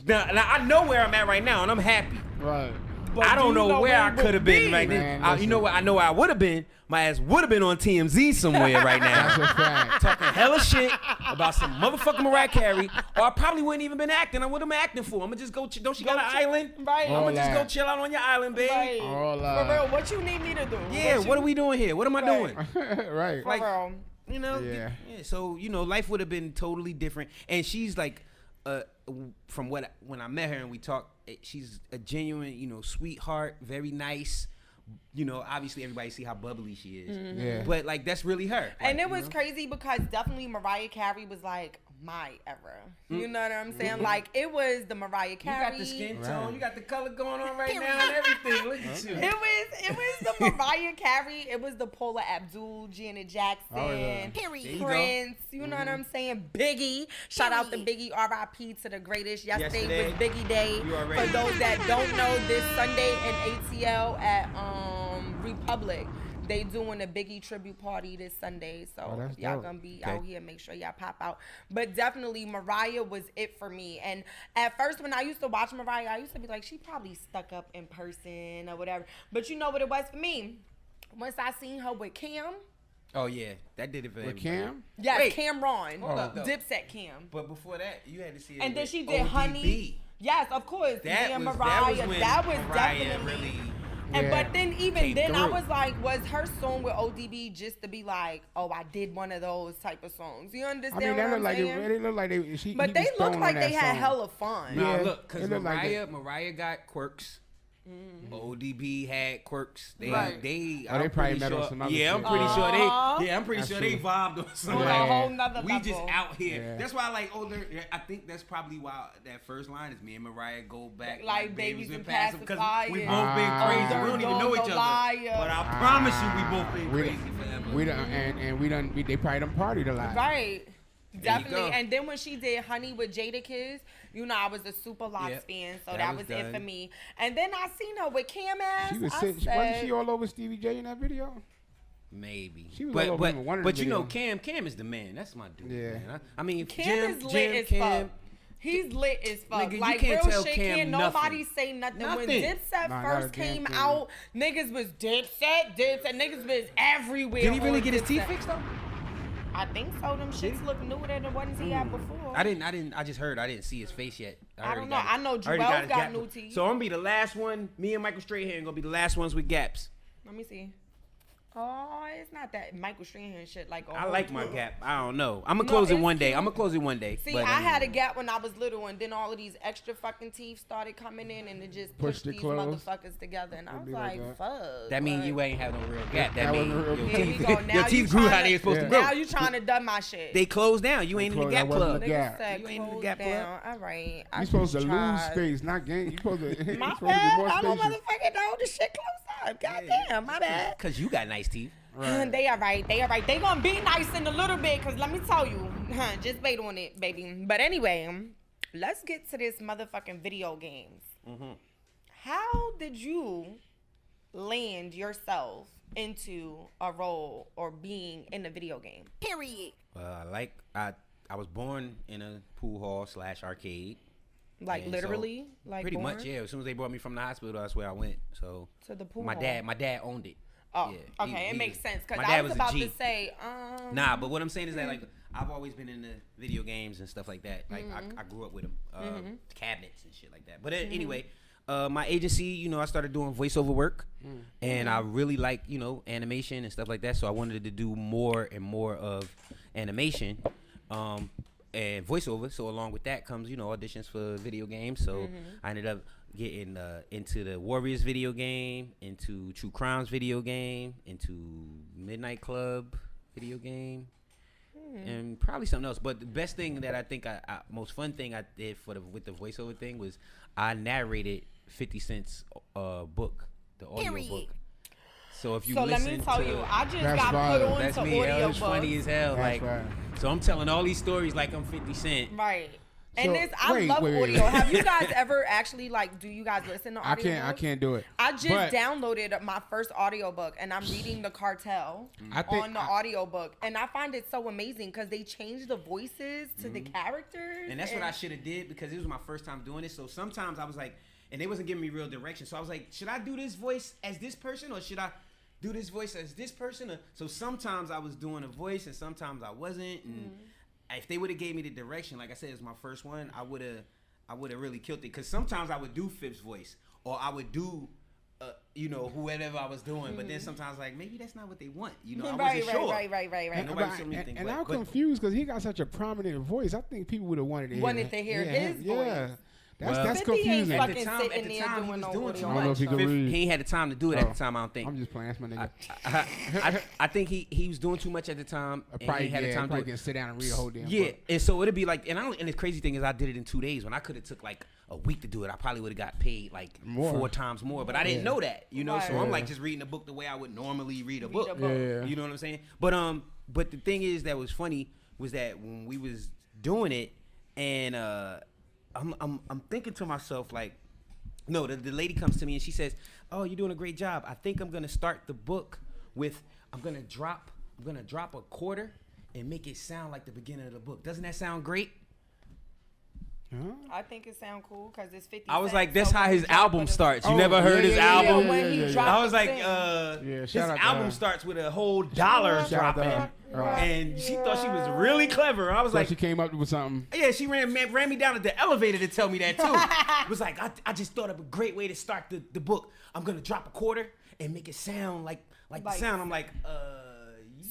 Now, I know where I'm at right now, and I'm happy. right. But I don't know where I could have been right then. You know what? I know where I would have been. My ass would have been on TMZ somewhere right now. That's a fact. Talking hella shit about some motherfucking Mariah Carey. Or I probably wouldn't even been acting. I would have been acting for. I'm going to just go. Don't you got an island? Right. I'm going to just go chill out on your island, babe. Right. For real, what you need me to do? Yeah, what are we doing here? What am I doing? Right. For real. You know? Yeah. So, you know, life would have been totally different. And she's like, from when I met her and we talked, she's a genuine, you know, sweetheart, very nice. You know, obviously everybody see how bubbly she is. Mm-hmm. Yeah. But like that's really her. And it was crazy because definitely Mariah Carey was like my era. You know what I'm saying? Like it was the Mariah Carey. You got the skin tone, you got the color going on right now and everything. Look at you. It was the Mariah Carey. It was the Paula Abdul, Janet Jackson, Prince. You know what I'm saying? Biggie. Shout out to Biggie. R.I.P. to the greatest. Yesterday was Biggie Day. For those that don't know, this Sunday in ATL at Republic, they doing a Biggie tribute party this Sunday, so y'all gonna be out here. Make sure y'all pop out. But definitely Mariah was it for me. And at first when I used to watch Mariah, I used to be like, she probably stuck up in person or whatever. But you know what it was for me? Once I seen her with Cam. Oh yeah, that did it for everybody. Cam? Yeah, Wait, Cameron. hold up, though. Dipset Cam. But before that, you had to see it. And then with she did ODB. Honey. Yes, of course. That was when that was Mariah definitely really. And but then even then I through. was like, was her song with ODB just to be like, oh, I did one of those type of songs? You understand? I mean, what I'm saying? they look like they. But they looked like they had hella fun. Nah, Yeah, look, because it looked like Mariah got quirks. ODB had quirks. They they probably met on some other shit. I'm pretty sure they. Yeah, I'm pretty That's sure true. they vibed on some. On a whole nother We level. just out here. Yeah. That's why I like older. I think that's probably why that first line is me and Mariah go back Like babies been and passing because we pacifiers. both been crazy. We don't even know each other. Liar. But I promise you, we both been We crazy forever. we done. They probably done partied a lot. Right. Definitely. go. And then when she did Honey with Jadakiss, you know, I was a super Lox fan, so that was it for me. And then I seen her with Cam ass. She was sitting. Wasn't she all over Stevie J in that video? Maybe. She was all over him in one of the but you know, videos. Cam is the man. That's my dude. Yeah. Man. I mean, Cam is lit as fuck. He's lit as fuck. Nigga, you like can't real tell shit. Cam Can't nothing. nobody say nothing. When Nothing. Dipset Nah, not first a damn came thing. out, niggas was Dipset. Niggas was everywhere. Did he really on get his Dipset. teeth fixed though? I think so. Them shits look newer than the ones he had before. I didn't. I just heard. I didn't see his face yet. I don't know. I know Joel got new teeth. So I'm gonna be the last one. Me and Michael Strahan gonna be the last ones with gaps. Let me see. Oh, it's not that Michael Strahan shit. Like I like my gap. I don't know. I'm gonna close it one day. I'm gonna close it one day. See, I had a gap when I was little, and then all of these extra fucking teeth started coming in, and it just pushed these motherfuckers together. And I was like, "Fuck." That means you ain't have no real gap. That means your teeth grew how they supposed to grow. Now you trying to done my shit. They closed down. You ain't in the gap club. You ain't in the gap club. All right. You supposed to lose space, not gain. You supposed to. My bad. I don't motherfucking know the shit close up. Goddamn, my bad. Cause you got nice teeth. Right. They are right. They gonna be nice in a little bit, cause let me tell you, just wait on it, baby. But anyway, let's get to this motherfucking video games. Mm-hmm. How did you land yourself into a role or being in a video game? Period. I was born in a pool hall / arcade. Like literally, so like pretty much, yeah. As soon as they brought me from the hospital, that's where I went. So to the pool. My dad owned it. Oh, yeah, okay, it makes sense. Cause I was about to say, Nah, but what I'm saying is that like I've always been into video games and stuff like that. Like I grew up with them, cabinets and shit like that. But anyway, my agency, you know, I started doing voiceover work, and I really like, you know, animation and stuff like that. So I wanted to do more and more of animation, and voiceover. So along with that comes, you know, auditions for video games. So I ended up getting into the Warriors video game, into True Crimes video game, into Midnight Club video game, and probably something else. But the best thing that I think most fun thing I did with the voiceover thing was I narrated 50 Cent's book, the audio book. So if you listen, let me tell you, I just got put on to audio books. Funny as hell. That's like, so I'm telling all these stories like I'm 50 Cent. Right. And I love audio. Have you guys ever actually do you guys listen to audio? I can't do it. I just downloaded my first audiobook and I'm reading The Cartel on the audiobook. And I find it so amazing because they change the voices to the characters. And that's what I should have did because it was my first time doing it. So sometimes I was like, and they wasn't giving me real direction. So I was like, should I do this voice as this person or should I do this voice as this person? So sometimes I was doing a voice and sometimes I wasn't. And if they would have gave me the direction, like I said, it's my first one, I would have really killed it. Because sometimes I would do Fifth's voice, or I would do, you know, whoever I was doing. But then sometimes, like, maybe that's not what they want. You know, I wasn't sure. Right. And I'm confused because he got such a prominent voice. I think people would have wanted to hear his voice. That's confusing. At the time he was doing too much. He ain't had the time to do it at the time, I don't think. I'm just playing. That's my nigga. I think he was doing too much at the time. Probably had the time to sit down and read a whole damn book. And so it'd be like, and the crazy thing is I did it in 2 days. When I could have took like a week to do it, I probably would have got paid like 4 times more. But I didn't know that, you know. So I'm like just reading a book the way I would normally read a book. You know what I'm saying? But the thing is that was funny was that when we was doing it, and I'm thinking to myself like, no, the lady comes to me and she says, "Oh, you're doing a great job. I think I'm gonna start the book with I'm gonna drop a quarter and make it sound like the beginning of the book. Doesn't that sound great?" I think it sounds cool because it's 50 I was like, that's how his album starts. You never heard his album? I was like, his album starts with a whole dollar dropping. And she thought she was really clever. I was like, she came up with something. Yeah, she ran me down at the elevator to tell me that too. It was like, I just thought of a great way to start the book. I'm gonna drop a quarter and make it sound like the sound. I'm like,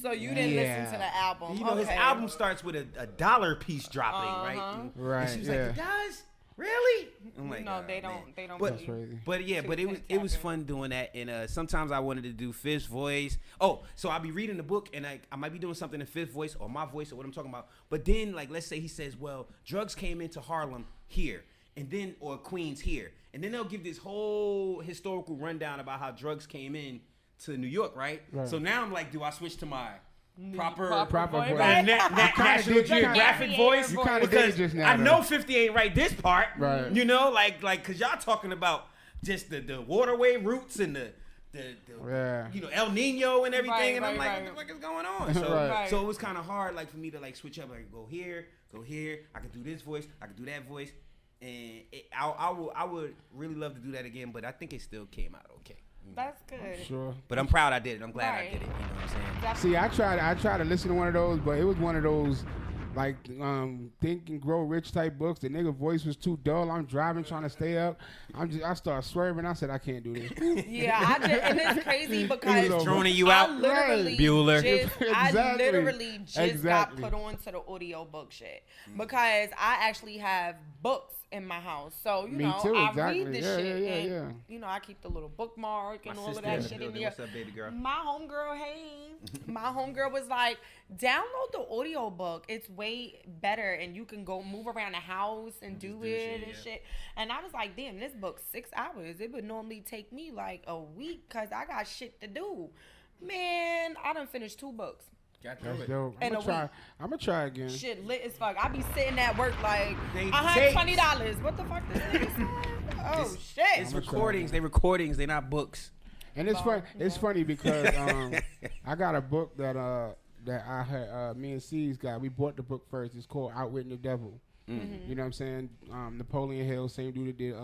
so you didn't listen to the album. You know, his album starts with a dollar piece dropping, right? Right. And she was like, "It does? Really?" I'm like, "No, they don't. They don't." But it was fun doing that. And sometimes I wanted to do Fifth's voice. Oh, so I'll be reading the book and I might be doing something in Fifth's voice or my voice or what I'm talking about. But then, like, let's say he says, "Well, drugs came into Harlem here." And then, or Queens here. And then they'll give this whole historical rundown about how drugs came in to New York, right? So now I'm like, do I switch to my proper voice? National Geographic voice? Because I know 50 ain't right this part. Right. You know, like, cause y'all talking about just the waterway routes and the you know, El Nino and everything. And I'm like, what the fuck is going on? So it was kind of hard, like, for me to like switch up, like go here. I could do this voice. I could do that voice. And I would really love to do that again, but I think it still came out okay. That's good. Sure. But I'm proud I did it. I'm glad I did it. You know what I'm saying? See, I tried to listen to one of those, but it was one of those like Think and Grow Rich type books. The nigga voice was too dull. I'm driving trying to stay up. I start swerving. I said I can't do this. Yeah, and it's crazy because droning you out. I literally Bueller. just got put on to the audio book shit because I actually have books in my house. So, you know, I read this shit and, you know, I keep the little bookmark and all of that shit in there. What's up, baby girl? My homegirl, my homegirl was like, download the audio book. It's way better and you can go move around the house and do it and shit. And I was like, damn, this book's 6 hours. It would normally take me like a week because I got shit to do. Man, I done finished 2 books. That's dope. I'm gonna try again. Shit lit as fuck. I be sitting at work like $120. What the fuck this nigga say? Oh shit. It's recordings. They recordings. They not books. And it's funny. It's funny because I got a book that I had me and C's got. We bought the book first. It's called Outwitting the Devil. Mm-hmm. You know what I'm saying? Napoleon Hill, same dude that did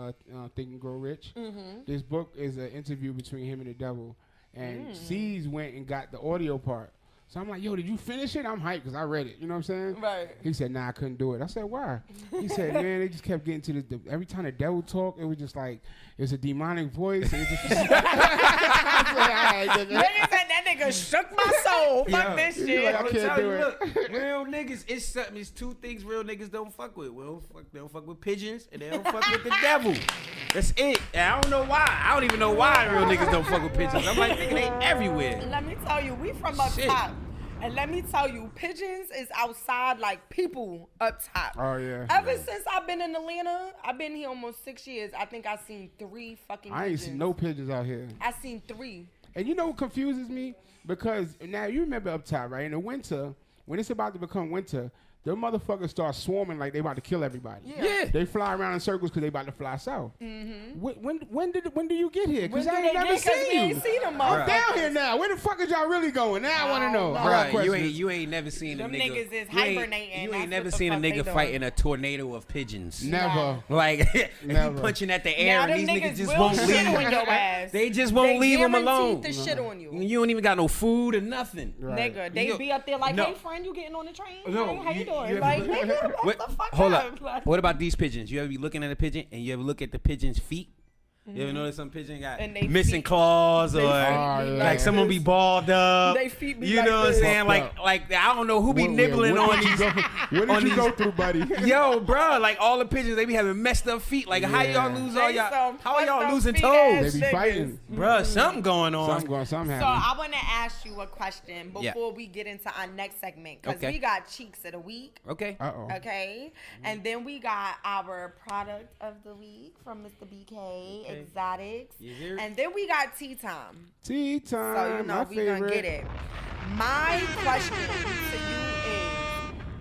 Think and Grow Rich. Mm-hmm. This book is an interview between him and the devil. And C's went and got the audio part. So I'm like, yo, did you finish it? I'm hyped because I read it. You know what I'm saying? Right. He said, nah, I couldn't do it. I said, why? He said, man, they just kept getting to every time the devil talked, it was just like, it's a demonic voice. And it just, nigga said that nigga shook my soul. Fuck this shit. Like, I can't do it. Look, real niggas, it's 2 things real niggas don't fuck with. They don't fuck with pigeons and they don't fuck with the devil. That's it. And I don't know why. I don't even know why real niggas don't fuck with pigeons. I'm like, nigga, they everywhere. Let me tell you, we from up top. And let me tell you, pigeons is outside like people up top. Oh, yeah. Ever since I've been in Atlanta, I've been here almost 6 years. I think I've seen 3 fucking pigeons. I ain't seen no pigeons out here. I seen 3. And you know what confuses me? Because now you remember up top, right? In the winter, when it's about to become winter, them motherfuckers start swarming like they about to kill everybody. Yeah. They fly around in circles because they about to fly south. Mm-hmm. When do you get here? Because I ain't never seen you. Ain't seen them, I'm down here now. Where the fuck is y'all really going? Now I want to know. Right, you ain't never seen a them nigga. Niggas is hibernating. You ain't never seen a nigga fighting a tornado of pigeons. Never. Like never. Punching at the air and these niggas just won't leave. On your ass. They just won't leave them alone. The shit on you. You don't even got no food or nothing. Right. Nigga, they be up there like, hey friend, you getting on the train? No, how you doing? Like, nigga. Hold up. What about these pigeons? You ever be looking at a pigeon and you ever look at the pigeon's feet? You ever notice some pigeon got missing claws or like someone be balled up? They feet be you know what I'm saying? Like I don't know who be nibbling on these. What did you go through, buddy? Yo, bro, like all the pigeons, they be having messed up feet. Like how y'all lose all y'all? How are y'all losing toes? They be fighting, bro. Something going on. Something happening. So I want to ask you a question before we get into our next segment because we got Cheeks of the Week. Okay. Okay. And then we got our product of the week from Mr. BK. Exotics. And then we got Tea Time. Tea Time. So you know we're gonna get it. My question to you is,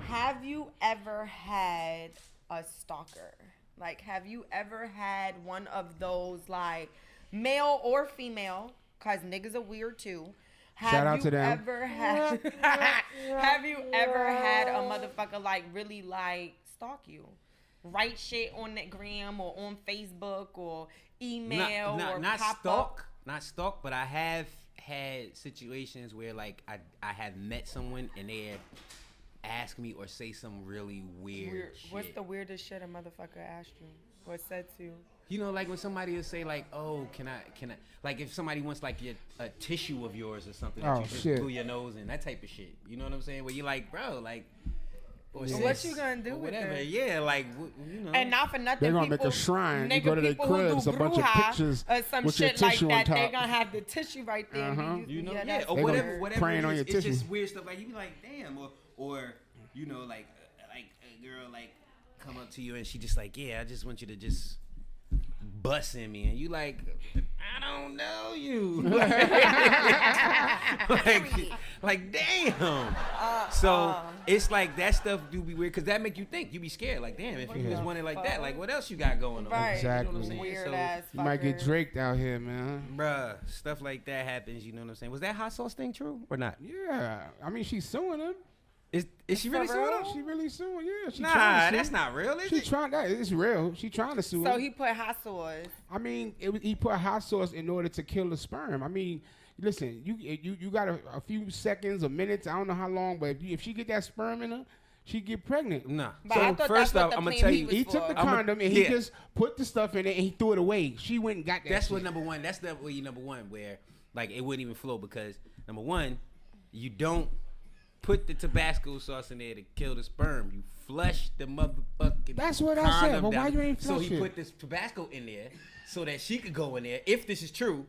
have you ever had a stalker? Like, have you ever had one of those, like, male or female, because niggas are weird too. Shout out to them. Have you ever had a motherfucker like really like stalk you? Write shit on the gram or on Facebook or email or not pop stalk, up? not stalk, but I have had situations where like I have met someone and they have asked me or say some really weird shit. What's the weirdest shit a motherfucker asked you or said to you? You know, like when somebody will say like, "Oh, can I?" Like if somebody wants like a tissue of yours or something that you just blew your nose in, that type of shit. You know what I'm saying? Where you like, bro, like. Or what you gonna do with whatever? It? Yeah, like you know. And not for nothing, they're gonna people, make a shrine. You go to their cribs, a bunch of pictures or some with shit your like tissue that. on top. They're gonna have the tissue right there. You know, yeah, or whatever. Praying on your it's tissue. just weird stuff. Like you be like, damn, or you know, like a girl like come up to you and she just like, yeah, I just want you to just bust in me, and you like, I don't know you, like damn. So it's like that stuff do be weird because that make you think. You be scared, like damn, if you just want it like that, like what else you got going on? Right. Exactly. You know what I'm saying? Weird So, ass. You might get draked out here, man. bruh, stuff like that happens. You know what I'm saying? Was that hot sauce thing true or not? Yeah, I mean she's suing him. Is she really suing him? She really suing. Yeah, she Nah, trying to that's sue. not real, is She it? trying that. It's real. She trying to sue So him. he put hot sauce. I mean, he put hot sauce in order to kill the sperm. I mean, listen, you got a few seconds or minutes. I don't know how long, but if she get that sperm in her, she'd get pregnant. Nah. But I thought first off, I'm gonna tell you, he took the condom and he just put the stuff in it and he threw it away. She went and got that. That's what number one. That's definitely number one where like it wouldn't even flow because number one, you don't put the Tabasco sauce in there to kill the sperm. You flush the motherfucking. That's what I said. But why you ain't flush So he it? put this Tabasco in there so that she could go in there if this is true.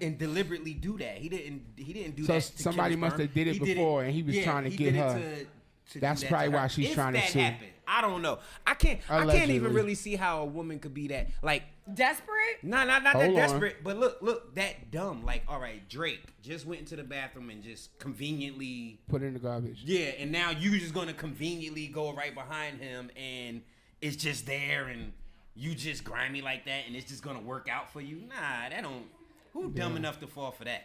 And deliberately do that. He didn't do that. So somebody must have did it before, and he was trying to get her. That's probably why she's trying to sue. I don't know. I can't even really see how a woman could be that like desperate. Not that desperate. But look, that dumb. Like, all right, Drake just went into the bathroom and just conveniently put it in the garbage. Yeah, and now you just gonna conveniently go right behind him, and it's just there, and you just grimy like that, and it's just gonna work out for you. Nah, that don't. Who dumb enough to fall for that?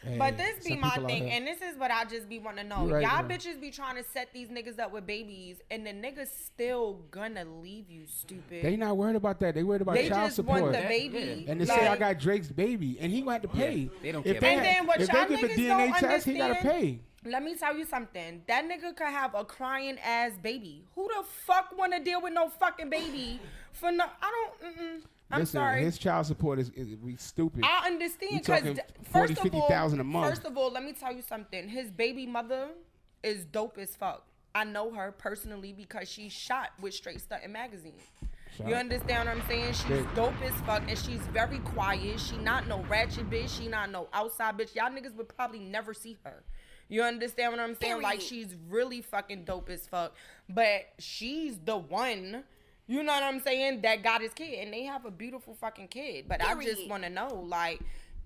Hey, but this be my thing, and this is what I just be wanting to know. Right, y'all bitches be trying to set these niggas up with babies, and the niggas still gonna leave you, stupid. They not worried about that. They worried about child support. They just want the baby. And they say I got Drake's baby, and he gonna have to pay. Yeah, they don't care. And then what y'all give a DNA test, he gotta pay. Let me tell you something. That nigga could have a crying ass baby. Who the fuck wanna deal with no fucking baby for no? I don't. I'm sorry. His child support is stupid. I understand because first of all, let me tell you something. His baby mother is dope as fuck. I know her personally because she shot with Straight Stuntin' magazine. You understand what I'm saying? She's dope as fuck and she's very quiet. She not no ratchet bitch. She not no outside bitch. Y'all niggas would probably never see her. You understand what I'm saying? Period. Like she's really fucking dope as fuck. But she's the one. You know what I'm saying? That got his kid. And they have a beautiful fucking kid. But I just want to know, like,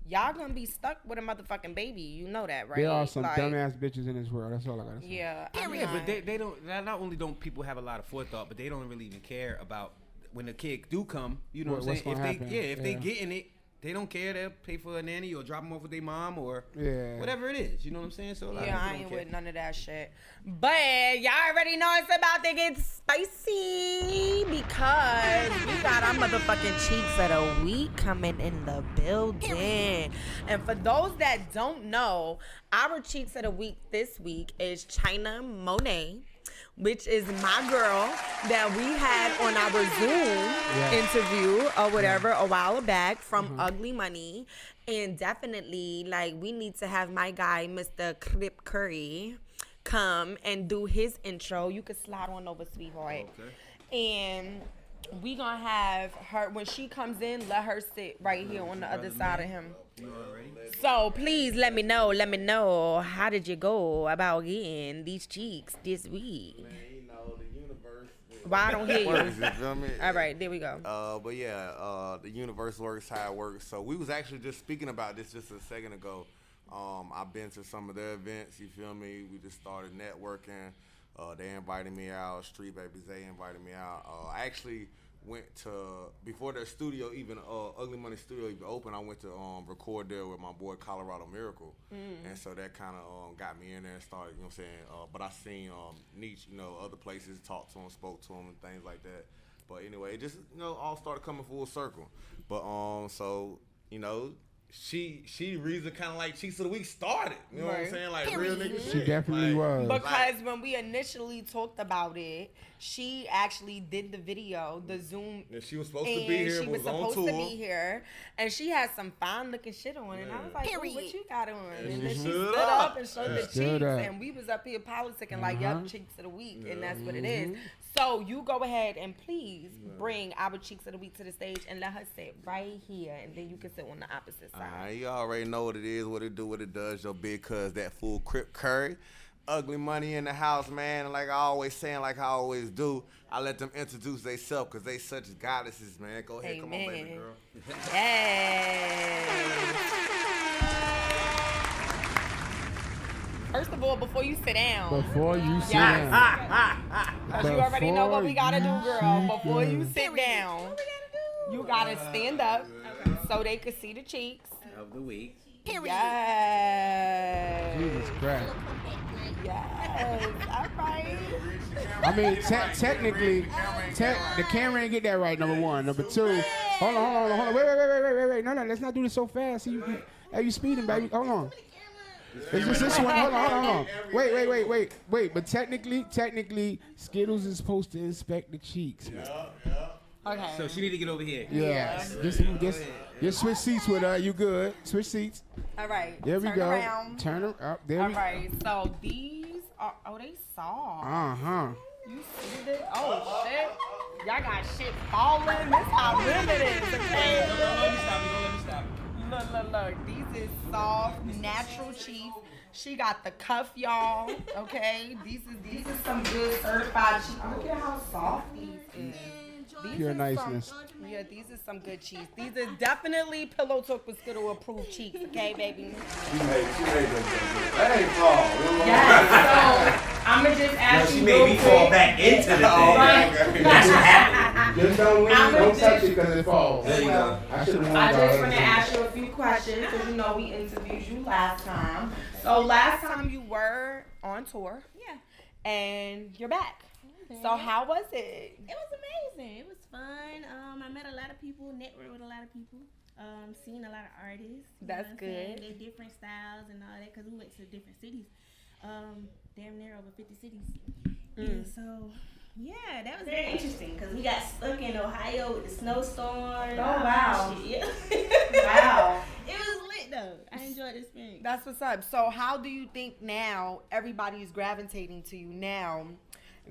y'all going to be stuck with a motherfucking baby. You know that, right? There are some dumbass bitches in this world. That's all I got to say. Yeah. Yeah, but they don't, not only don't people have a lot of forethought, but they don't really even care about when the kid do come. You know what I'm saying? If they get in it, they don't care. They'll pay for a nanny or drop them off with their mom or whatever it is. You know what I'm saying? So I ain't with none of that shit. But y'all already know it's about to get spicy because we got our motherfucking cheeks of the week coming in the building. And for those that don't know, our cheeks of the week this week is China Monet, which is my girl that we had on our Zoom interview or whatever a while back from Ugly Money. And definitely, like, we need to have my guy, Mr. Crip Curry, come and do his intro. You could slide on over, sweetheart. Okay. And we gonna have her, when she comes in, let her sit right here on the other side of him. So please let me know how did you go about getting these cheeks this week? Man, you know, the universe. Why I don't hear you? You feel me? All right, there we go. But yeah, the universe works how it works. So we was actually just speaking about this just a second ago. I've been to some of their events. You feel me? We just started networking. They invited me out. Street Babies, they invited me out. I actually went to, before their studio even, Ugly Money studio even opened, I went to record there with my boy Colorado Miracle. And so that kind of got me in there and started, you know what I'm saying? But I seen Nietzsche, you know, other places, talked to him, spoke to him and things like that. But anyway, it just, you know, all started coming full circle. But so, you know, she reason kind of like Cheeks of the Week started. You know what I'm saying? Like real nigga. She definitely was. Because when we initially talked about it, she actually did the video, the Zoom. And she was supposed to be here. She was supposed to be here. And she had some fine looking shit on. And I was like, oh, what you got on? And then she stood up and showed the cheeks. And we was up here politicking like, yup, Cheeks of the Week. And that's what it is. So you go ahead and please bring our Cheeks of the Week to the stage and let her sit right here. And then you can sit on the opposite side. You already know what it is, what it do, what it does. Your big cuz, that fool Crip Curry. Ugly Money in the house, man. And like I always saying, like I always do, I let them introduce themselves because they such goddesses, man. Go ahead, come on, baby girl. Yes. First of all, before you sit down. Because you already know what we gotta do, girl. Before you sit down, you gotta stand up so they can see the cheeks of the week. Yes. Jesus Christ. Yes. All right. I mean, technically, the camera ain't get that right, number one. Number two, hold on. Wait. No, let's not do this so fast. Hey, you speeding, baby. Hold on. It's just this one. Hold on. Wait. But technically, Skiddlez is supposed to inspect the cheeks. Okay. So she need to get over here. Yes. Just switch seats with her. You good? Switch seats. All right. There we go. Around. Turn her up. There All we right. So these are. Oh, they soft. You see this? Oh shit. Y'all got shit falling. This how women is. Okay. Don't let me stop you. Look. These is soft, natural cheeks. She got the cuff, y'all. Okay. These is some good certified cheeks. Look at how soft these is. Pure niceness. These are some good cheeks. These are definitely Pillow Talk with Skittle approved cheeks, okay, baby? She made that ain't fall. Yes, so I'm going to just ask you. She made me fall back into the thing. That's what happened. Just don't touch it because it falls. There you go. I just want to ask you a few questions because you know we interviewed you last time. So last time you were on tour. Yeah. And you're back. So how was it? It was amazing. It was fun. I met a lot of people, networked with a lot of people, seen a lot of artists. That's good. They're different styles and all that because we went to different cities. Damn near over 50 cities. And so, yeah, that was very interesting because we got stuck in Ohio with the snowstorm. Oh, wow. Yeah. Wow. It was lit, though. I enjoyed the experience. That's what's up. So how do you think now everybody's gravitating to you now?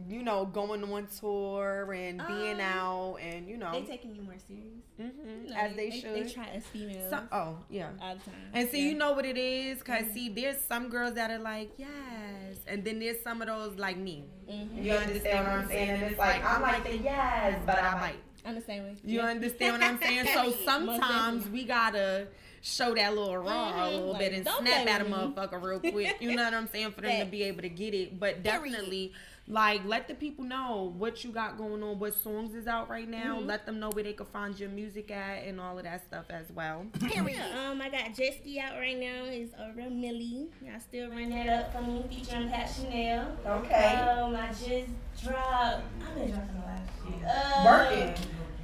You know, going on tour and being out and, you know. They taking you more serious. Mm-hmm. You know, As they should. They try us females. Oh, yeah. All the time. And see, you know what it is? Because, see, there's some girls that are like, yes. And then there's some of those like me. Mm-hmm. You understand what I'm saying? And it's like, I'm like the yes, but I bite. I'm the same way. You understand what I'm saying? So sometimes we got to show that little raw a little bit and snap at a motherfucker real quick. You know what I'm saying? For them to be able to get it. But definitely... Like, let the people know what you got going on, what songs is out right now. Mm-hmm. Let them know where they can find your music at and all of that stuff as well. I got Jet Ski out right now. It's a real Millie. Y'all still run that up for me, featuring Pat Chanel. Okay. I just dropped. I've been dropping a lot of shit. Working.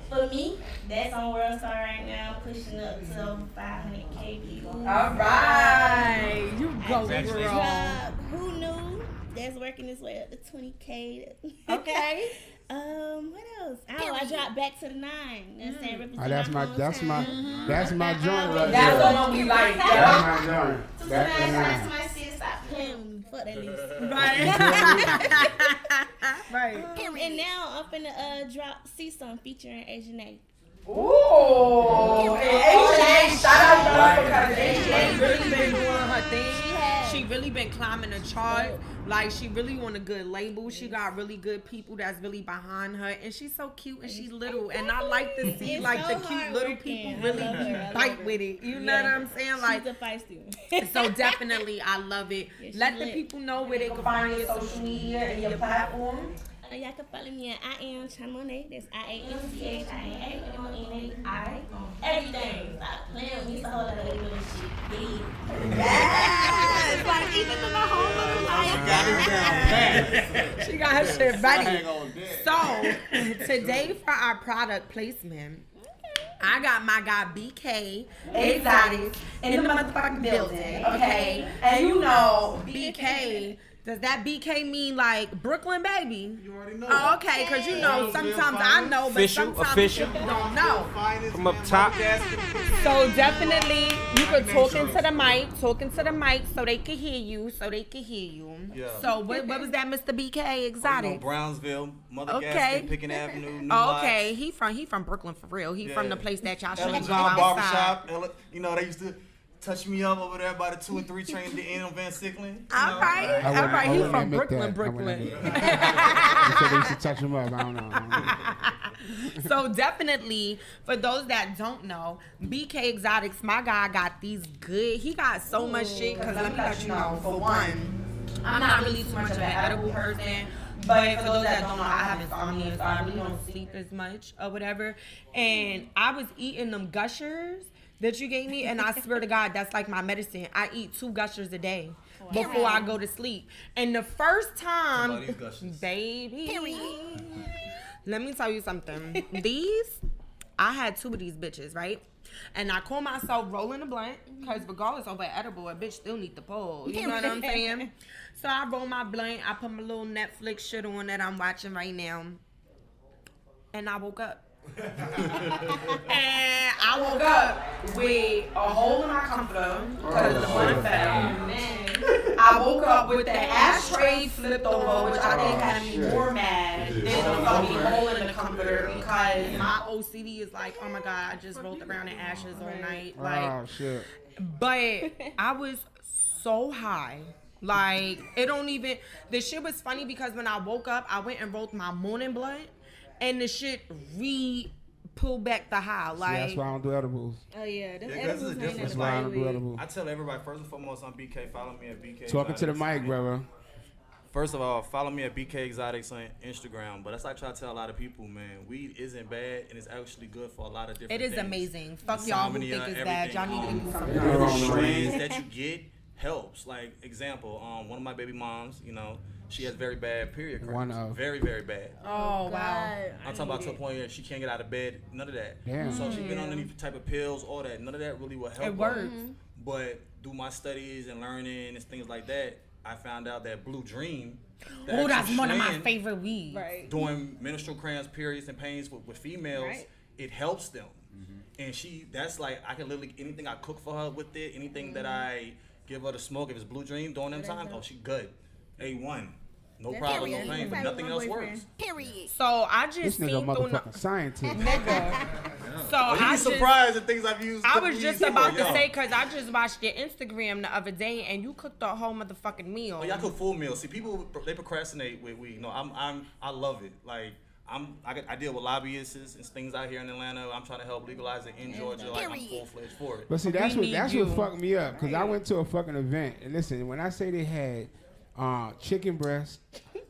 For me, that's on World Star right now, pushing up to 500K views. All right. You go, girl. Who knew? That's working its way up to 20K. Okay. What else? I dropped Back to the 9. That's my joint right That's there. what we like. That's my joint. So sometimes somebody said stop playing fuck that list. Right. Right. And now I'm finna drop See Some featuring Asian A. Ooh. Asian A, shout out to her because Asian A really been doing her thing. She really been climbing the chart. Like, she really on a good label. She got really good people that's really behind her. And she's so cute and she's little. And I like to see, like, the cute little people really fight with it. You know what I'm saying? Like, she's a feisty. So definitely, I love it. Let the people know where they can find your social media and your platform. Y'all can follow me at I Am Chamonay. That's IAMCHINA MONAI. Everything. Stop playing with me. It's a whole lot of little shit. Yes! Like, even in the whole little life. She got her shit ready. So, today for our product placement, I got my guy BK Exotic in the motherfucking building, okay? And you know, BK... Does that BK mean like Brooklyn baby? You already know. Oh, okay, because you know sometimes I know, but sometimes people don't know. From up top. So definitely you could talk into the mic so they can hear you, Yeah. So what was that, Mr. BK Exotic? You know, Brownsville, Mother Okay. Gaston, Picking Avenue, New Okay, he from Brooklyn for real. He from the place that y'all showed me John outside. Barbershop. You know, they used to touch me up over there by the 2 and 3 train to end on Van Sicklen. All right. He from Brooklyn. So they used to touch him up. I don't know. So definitely, for those that don't know, BK Exotics, my guy got these good. He got so much shit. Because let me let you know, for one, I'm not really too much of an edible person. But for those that don't know, I have insomnia, so I really don't sleep as much or whatever. And I was eating them Gushers that you gave me, and I swear to God, that's like my medicine. I eat 2 Gushers a day before I go to sleep. And the first time, baby, let me tell you something. These, I had 2 of these bitches, right? And I call myself rolling a blunt, because regardless of an edible, a bitch still need to pull. You know what I'm saying? So I roll my blunt. I put my little Netflix shit on that I'm watching right now. And I woke up. And I woke up with a hole in my comforter because the blunt fell. I woke up with the ashtray flipped over, which I think had me more mad than the fucking hole in the comforter, because my OCD is like, oh my God, I just rolled around in ashes all night. Like, oh shit. But I was so high. Like, it don't even, the shit was funny because when I woke up, I went and rolled my morning blunt, and the shit pulled back the high. Like, see, that's why I don't do edibles. Oh yeah, that's edibles the ain't difference. That's why I don't do nobody edibles. I tell everybody, first and foremost, on BK, follow me at BK. Talking to the mic, brother. First of all, follow me at BK Exotics on Instagram. But that's like I try to tell a lot of people, man, weed isn't bad and it's actually good for a lot of different it is things. amazing. Fuck y'all who think it's bad. Y'all need to do something. The strains that you get helps. Like, example, one of my baby moms, you know, she has very bad period cramps. One of. Very, very bad. Oh, wow. I'm talking about to a point where she can't get out of bed. None of that. Damn. So she's been on any type of pills, all that. None of that really will help It her. works. But through my studies and learning and things like that, I found out that Blue Dream. Oh, that's one of my favorite weeds. Right. During menstrual cramps, periods, and pains with females, Right. it helps them. And that's like, I can literally, anything I cook for her with it, anything that I give her to smoke, if it's Blue Dream during them times, oh, she good. A1. No problem, no pain, but nothing else works. Period. So I just This nigga seen motherfucking scientist. nigga. So Well, I you'd be just, surprised at things I've used. I was just about to yo. say, because I just watched your Instagram the other day and you cooked a whole motherfucking meal. Oh, y'all cook full meals. See, people, they procrastinate with weed. No, I love it. Like, I deal with lobbyists and things out here in Atlanta. I'm trying to help legalize it in Georgia. Like, I'm full-fledged for it. But see, that's We what need you. fucked me up. Because I went to a fucking event. And listen, when I say they had chicken breast,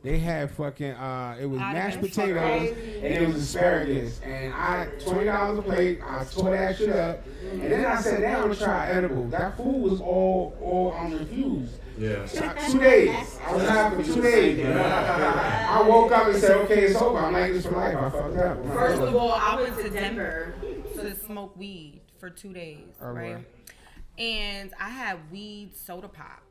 they had fucking, it was mashed potatoes and it was asparagus. And I, $20 a plate, I tore that shit up. And then I sat down to try edibles. That food was all refused. Yeah. 2 days. I was out for 2 days. I woke up and said, okay, it's over. I'm like this for life. I fucked up. First of all, I went to Denver to smoke weed for 2 days, Oh, right? wow. And I had weed soda pop.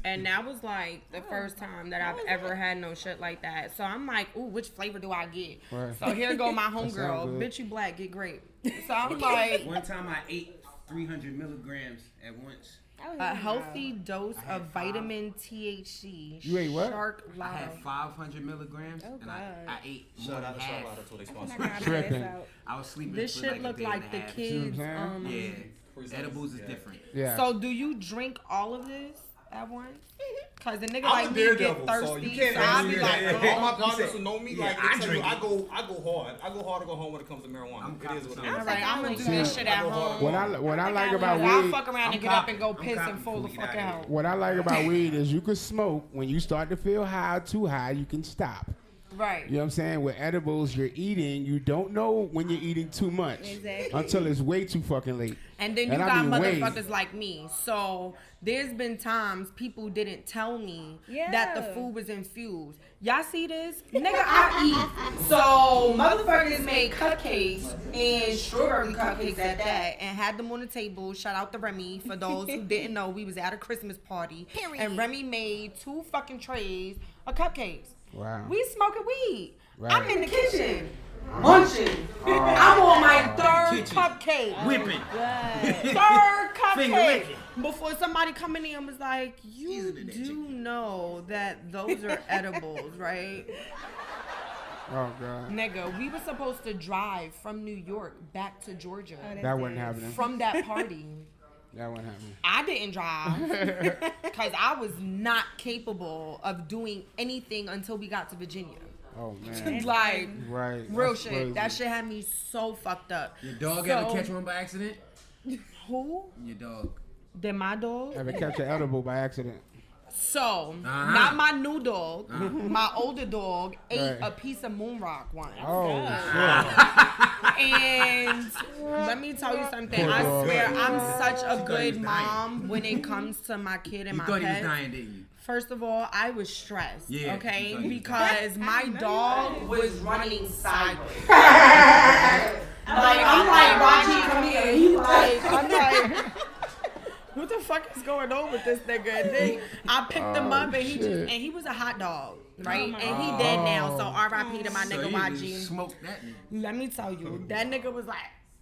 And that was like the first time that I've ever had no shit like that. So I'm like, ooh, which flavor do I get? Right. So here go my sound homegirl. good. Bitch, you black, get grape. So I'm like, One time I ate 300 milligrams at once. a healthy dose of vitamin THC. You ate what? Shark I had Lotto. 500 milligrams, Oh, and I God. ate more Shout than out to half. Charlotte, that's what they sponsor. I'm not gonna Tripping. pass out. I was sleeping This for shit like a look day like and the a half. kids. See what I'm saying? Yeah, edibles is different. Yeah. So do you drink all of this at once? Cause the nigga I'm like a me daredevil, get thirsty, so you can't I'll ask be me like, that. oh. All my partners who know me, Yeah, like, I they tell drink you, it. I go hard. I go hard to go home when it comes to marijuana. I'm It is what it confident. is. All right, I'm gonna do this shit at home. What I like about I'll weed, fuck around and get up and go piss and fall the fuck out. what I like about weed is you can smoke when you start to feel high, too high, you can stop. Right. You know what I'm saying? With edibles, you're eating, you don't know when you're eating too much Exactly. until it's way too fucking late. And then you And I got mean way. motherfuckers like me. So there's been times people didn't tell me Yeah. that the food was infused. Y'all see this? Nigga, I eat. So motherfuckers made cupcakes and strawberry cupcakes at that and had them on the table. Shout out to Remy. For those who didn't know, we was at a Christmas party. And Remy made 2 fucking trays of cupcakes. Wow. We smoking weed. Right. I'm in the kitchen. Munching. I'm on my 3rd cupcake. Whipping. Third Finger cupcake. licking. Before somebody come in and was like, you Seasoning that do chicken. know that those are edibles, right? Oh, God. Nigga, we were supposed to drive from New York back to Georgia That wasn't happening. from that party. That wasn't happening. I didn't drive because I was not capable of doing anything until we got to Virginia. Oh, man. Like, Right. real That's shit. crazy. That shit had me so fucked up. Your dog So- ever catch one by accident? Who? Your dog. Did my dog? Ever catch an edible by accident? So, Uh-huh. not my new dog. My older dog ate Right. a piece of moon rock once. Oh, And let me tell you something. Poor I dog. swear, I'm such a he good was dying. mom when it comes to my kid and You my thought he was pet. dying, didn't you? First of all, I was stressed, Yeah, okay? you thought he was Because my dog was running sideways. Like, I'm like, YG, come here. He like, I'm like, what the fuck is going on with this nigga? And then I picked him up and he was a hot dog, right? And he dead now, so R.I.P. to my nigga YG. Smoke that nigga. Let me tell you, that nigga was like,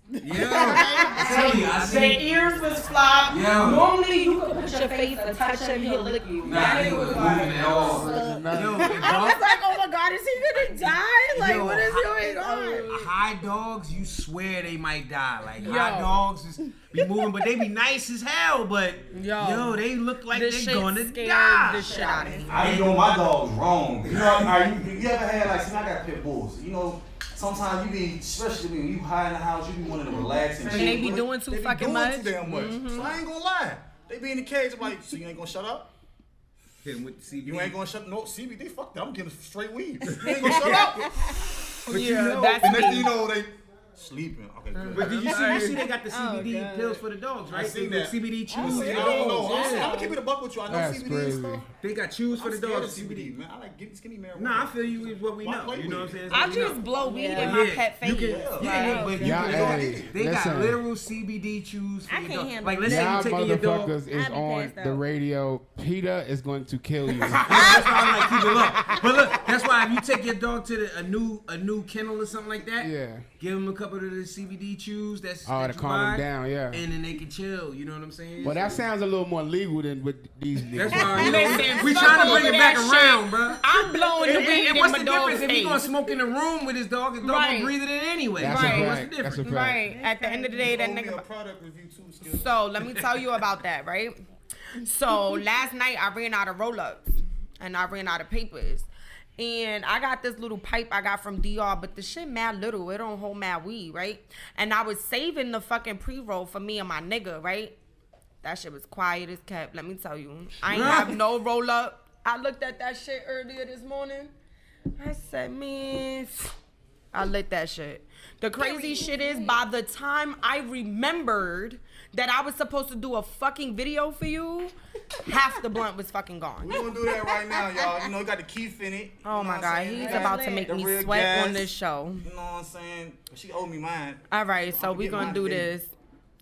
Yeah, the ears was flopped. Normally you could put your face and touch him, he'll lick you. That nigga was like, I was like, oh my God, is he gonna die? Like, what is going on? High dogs, you swear they might die. Like high dogs is be moving, but they be nice as hell. But yo they look like they're gonna die. This shit out of here. I ain't know my dog's wrong. You know, you ever had like, see, I got pit bulls. You know, sometimes you be, especially when you high in the house, you be wanting to relax and shit. And they be doing too fucking much. Too damn much. So I ain't gonna lie. They be in the cage. I'm like, so you ain't gonna shut up? Hit him with the CBD. You ain't gonna shut no CBD. Fuck that. I'm getting straight weed. You ain't gonna shut up. But you know, that's the next thing you know, they sleeping. Okay, good. But did you see they got the CBD pills for the dogs, right? I seen that. CBD chews. I don't know. I'm gonna keep it a buck with you. I know That's CBD crazy. and stuff. They got chews for the I'm dogs. scared of CBD, man. I like getting skinny marijuana. Nah, I feel you is what we know. Play You know what I'm with saying? it. It's what I we just know. blow weed in my pet face. You can, but you Y'all, got listen. literal CBD chews for I your can't dog. handle Like, let's it. say you Y'all taking your dog. motherfuckers is I be on passed the out. radio. PETA is going to kill you. That's why I like keep it low. But look, that's why if you take your dog to a new kennel or something like that, Yeah. give them a couple of the CBD chews. That To you calm them buy, down, yeah. and then they can chill. You know what I'm saying? Well, that sounds a little more legal than with these That's niggas. why Listen, we fuck trying to all bring of it back that around, shit. bro. I'm blowing the weed in what's my the dog's difference if face. you gonna smoke in the room with his dog? His dog Right. gonna breathe it in anyway. That's Right. a What's the fact. difference? That's a fact. Right. At the end of the day, that Owe me nigga. a product review too, Skiddlez. So let me tell you about that, right? So last night I ran out of roll-ups and I ran out of papers. And I got this little pipe I got from DR, but the shit mad little. It don't hold mad weed, right? And I was saving the fucking pre-roll for me and my nigga, right? That shit was quiet as kept. Let me tell you. I ain't have no roll-up. I looked at that shit earlier this morning. I said, man, I lit that shit. The crazy shit is, by the time I remembered that I was supposed to do a fucking video for you, half the blunt was fucking gone. We gonna do that right now, y'all. You know, you got the Keith in it. Oh my God, he's about to make The me real sweat gas. on this show. You know what I'm saying? She owed me mine. All right, so I'ma we get gonna mine do today. this.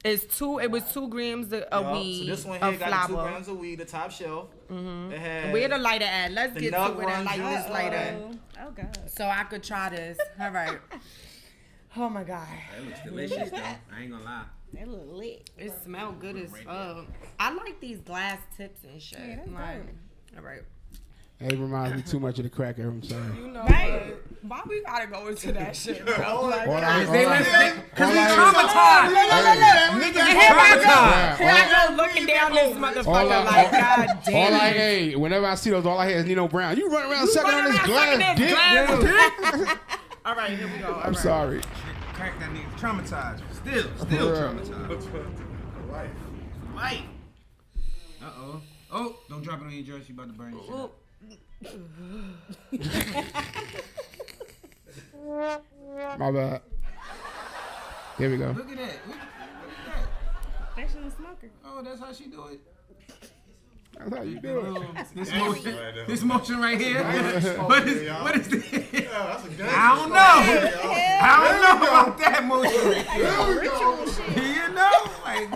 It was 2 grams of Yup. weed, So this one of here got 2 flour. grams of weed, the top shelf. It has Where the lighter at? Let's The get to nut where that runs light out. is lighter. Oh God. So I could try this. All right. Oh my God. That looks delicious, though. I ain't gonna lie. That look lit. It smells good as fuck. I like these glass tips and shit. Yeah, that's Like, dope. all right. It reminds me too much of the cracker. I'm sorry. You know, Right. why we gotta go into that shit, bro? Like, All I- Because all we I- traumatized. Hey. Niggas traumatized. here I go looking down this motherfucker like, God damn. All I hey, whenever I see those, all I hear is Nino Brown. You run around sucking on this glass dick. All right, here we go. All I'm right. sorry. Crack that nigga traumatized. Still For real. traumatized. Life. Uh-oh. Oh, don't drop it on your jersey. You about to burn your shit up. My bad. Here we go. Look at that. Look at that. Professional smoker. Oh, that's how she do it. That's how you do it. This motion right here. What is this? Yeah, that's a good I don't know. I don't know about that motion right there. You know, like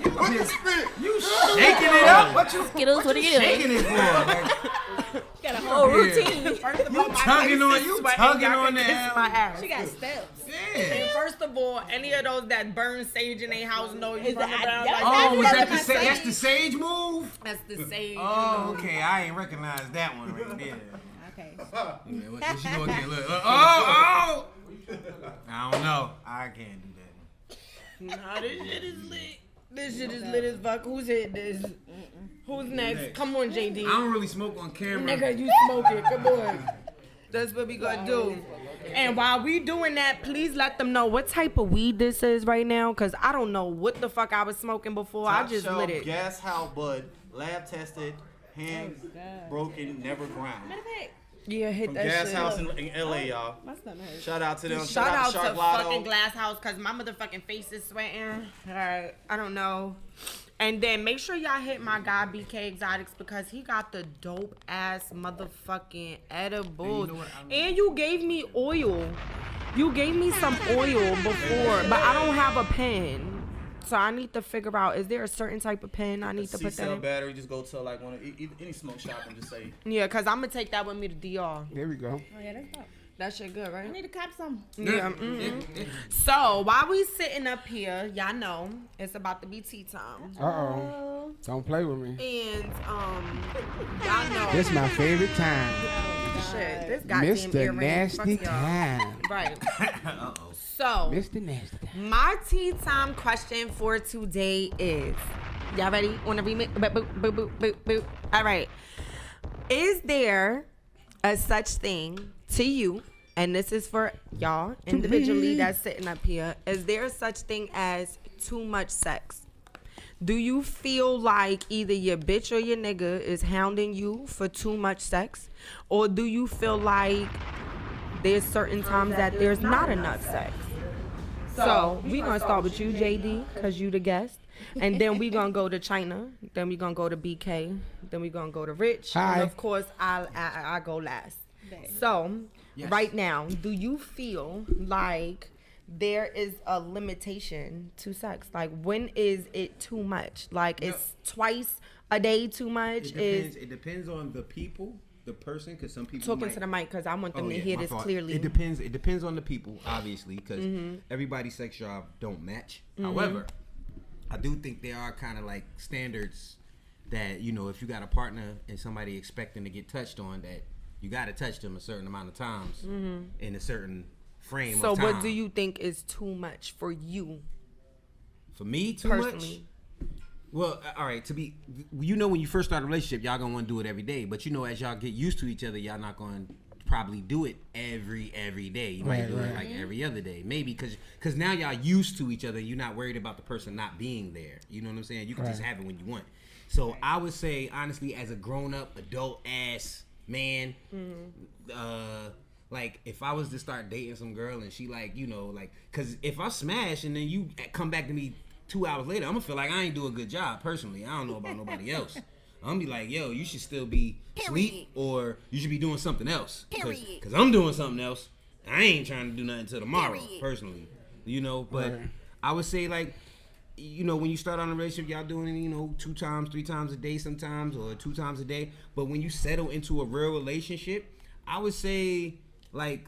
you shaking it up. What you Skiddlez, what are you doing? shaking it for? Like, Got a whole routine. First of You all, my tugging face on- is you sweating. tugging Y'all on can the kiss L. my ass. She got steps. yeah. And first of all, any of those that burn sage in their house know you Is run that- around that- like Oh, was that That's the my sage? That's the sage. sage move? that's the sage. Oh, okay. I ain't recognize that one right there. Okay. Yeah, what she go again? Look. Oh! I don't know. I can't do that. Nah, this shit is lit. This shit is lit as fuck. Who's hit this? Who's next? Come on, JD. I don't really smoke on camera. Nigga, you smoke it. Come on. That's what we gonna do. And while we doing that, please let them know what type of weed this is right now, cause I don't know what the fuck I was smoking before. I Top just shelf, lit it. Gas house bud, lab tested, hand broken, never ground. Matter of fact, Yeah, hit From that Gas shit. House in LA, y'all. my stomach hurts. Shout out to them. Shout out Shark to Lotto. fucking Glass House, cause my motherfucking face is sweating. Alright, I don't know. And then make sure y'all hit my guy BK Exotics because he got the dope ass motherfucking edibles. And you know what? And you gave me oil. You gave me some oil before, but I don't have a pen. So I need to figure out, is there a certain type of pen I need to put that in? battery, just go to like any smoke shop and just say. Yeah, because I'm going to take that with me to DR. There we go. Oh, yeah, that's dope. That shit good, right? I need to cop some. Yeah. So while we sitting up here, y'all know it's about to be tea time. Uh-oh. Don't play with me. And y'all know This my favorite time. shit. This goddamn Mr. earring. Nasty Fuck y'all. Time. Right. Uh-oh. So Mr. Nasty Time. my tea time question for today is, y'all ready? On the remix? Boop, boop, boop, boop, boop, boop. All right. Is there a such thing to you, and this is for y'all individually that's sitting up here, is there a such thing as too much sex? Do you feel like either your bitch or your nigga is hounding you for too much sex? Or do you feel like there's certain times that there's not enough sex? So we gonna start with you, JD, because you the guest. And then we gonna go to China. Then we gonna go to BK. Then we gonna go to Rich. Hi. And of course, I go last. So right now, do you feel like there is a limitation to sex? Like, when is it too much? Like, it's twice a day too much? It depends on the people, the person, because some people Talking to the mic, because I want them to hear my this fault. clearly. It depends on the people, obviously, because everybody's sex drive don't match. However, I do think there are kind of like standards that, you know, if you got a partner and somebody expecting to get touched on, that you got to touch them a certain amount of times in a certain frame of time. So what do you think is too much for you? For me, too personally? much? Well, all right, you know, when you first start a relationship, y'all gonna want to do it every day. But you know, as y'all get used to each other, y'all not gonna probably do it every day. You might do it like every other day, maybe because now y'all used to each other. You're not worried about the person not being there. You know what I'm saying? You can just have it when you want. So I would say, honestly, as a grown up, adult ass man, like if I was to start dating some girl and she like, you know, like, because if I smash and then you come back to me 2 hours later, I'm gonna feel like I ain't do a good job personally. I don't know about nobody else. I'm gonna be like, yo, you should still be asleep, or you should be doing something else. Cause I'm doing something else. I ain't trying to do nothing till tomorrow, personally. You know, but I would say, like, you know, when you start on a relationship, y'all doing it, you know, 2 times, 3 times a day sometimes, or 2 times a day. But when you settle into a real relationship, I would say, like,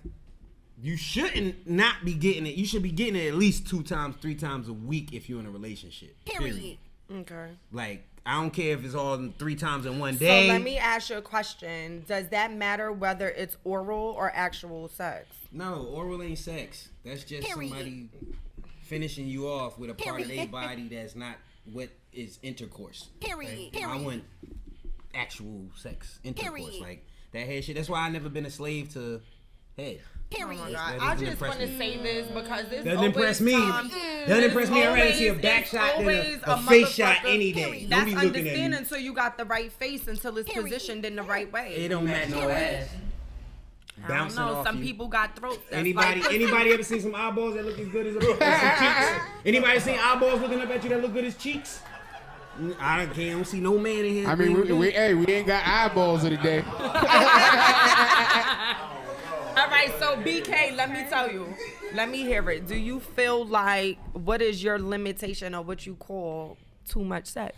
you shouldn't not be getting it. You should be getting it at least 2 times, 3 times a week if you're in a relationship. Period. Okay. Like, I don't care if it's all 3 times in one day. So let me ask you a question. Does that matter whether it's oral or actual sex? No, oral ain't sex. That's just somebody finishing you off with a part of their body that's not what is intercourse. Period. I want actual sex, intercourse. Like, that head shit. That's why I never been a slave to head. Oh my God. I just want to say this because this doesn't impress me. Doesn't impress me. I'd rather see a back shot than a face shot any day. That's don't be looking at understanding me. until you got the right face, until it's positioned in the right way. It don't match no ass. I don't know. Some people got throats. Anybody ever seen some eyeballs that look as good as some cheeks? Anybody seen eyeballs looking up at you that look good as cheeks? I don't see no man in here. I mean, we ain't got eyeballs of the day. All right, so BK, let me tell you. Let me hear it. Do you feel like, what is your limitation of what you call too much sex?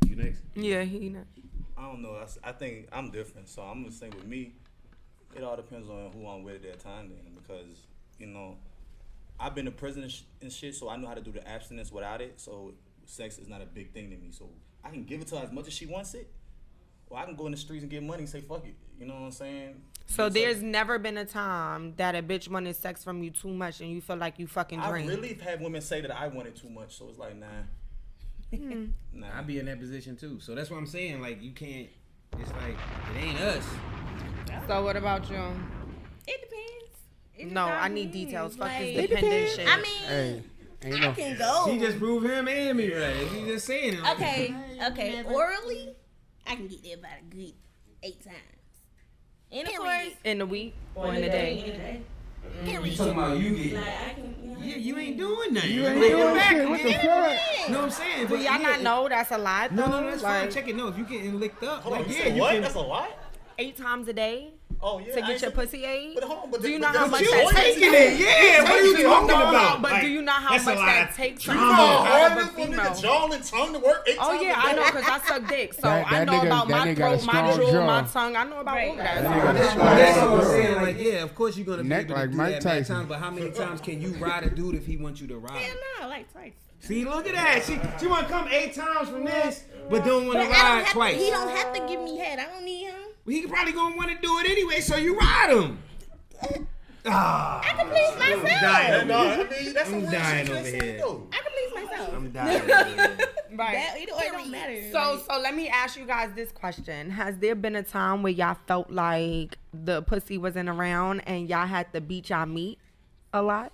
You next? Yeah, he next. I don't know. I think I'm different. So I'm gonna say with me, it all depends on who I'm with at that time then. Because, you know, I've been to prison and shit, so I know how to do the abstinence without it. So sex is not a big thing to me. So I can give it to her as much as she wants it. Or I can go in the streets and get money and say, fuck it. You know what I'm saying? So there's never been a time that a bitch wanted sex from you too much and you feel like you fucking drained. I really have had women say that I wanted too much. So it's like, nah. Nah. I'd be in that position too. So that's what I'm saying. Like, you can't, it's like, it ain't us. So what about you? It depends. No, I need details. Fuck Like, this dependent shit. I mean, I can go. She just proved him and me right. She just saying it. Like, Okay. Orally, I can get there about a good 8 times. Intercourse In the week or in the day? you talking about you get. Like, I can, Yeah, you ain't doing nothing. You ain't doing shit. What the fuck? know what I'm saying? Do y'all not know that's a lie? No, though? that's fine. Check it. No, if you getting licked up, Hold on, like, you yeah, said you what? can. That's a lot? 8 times a day? Oh, yeah, to get your pussy ate? But hold on, but do you but know how that's much you that takes? taking it. Yeah, what are you talking about? But do you know how much that takes from You know out hard of a it for female? nigga jaw and tongue to work 8 Oh times yeah, a I know day? because I suck dick, so That I know nigga- about that my nigga got a throat, my strong jaw, jaw. my tongue. I know about all that. That's what I'm saying. Like, yeah, of course you're gonna be Neck able to like do Mike that many Tyson. times, but how many times can you ride a dude if he wants you to ride? Hell no, like twice. See, look at that. She want to come 8 times from this, but don't want to But I don't ride have twice. he don't have to give me head. I don't need him. He probably gonna want to do it anyway, so you ride him. I can please myself. dying. No, I mean, that's I'm some dying real over shit here. though. I can please myself. I'm dying. Over here. Right. That, it don't matter. So let me ask you guys this question: has there been a time where y'all felt like the pussy wasn't around and y'all had to beat y'all meat a lot?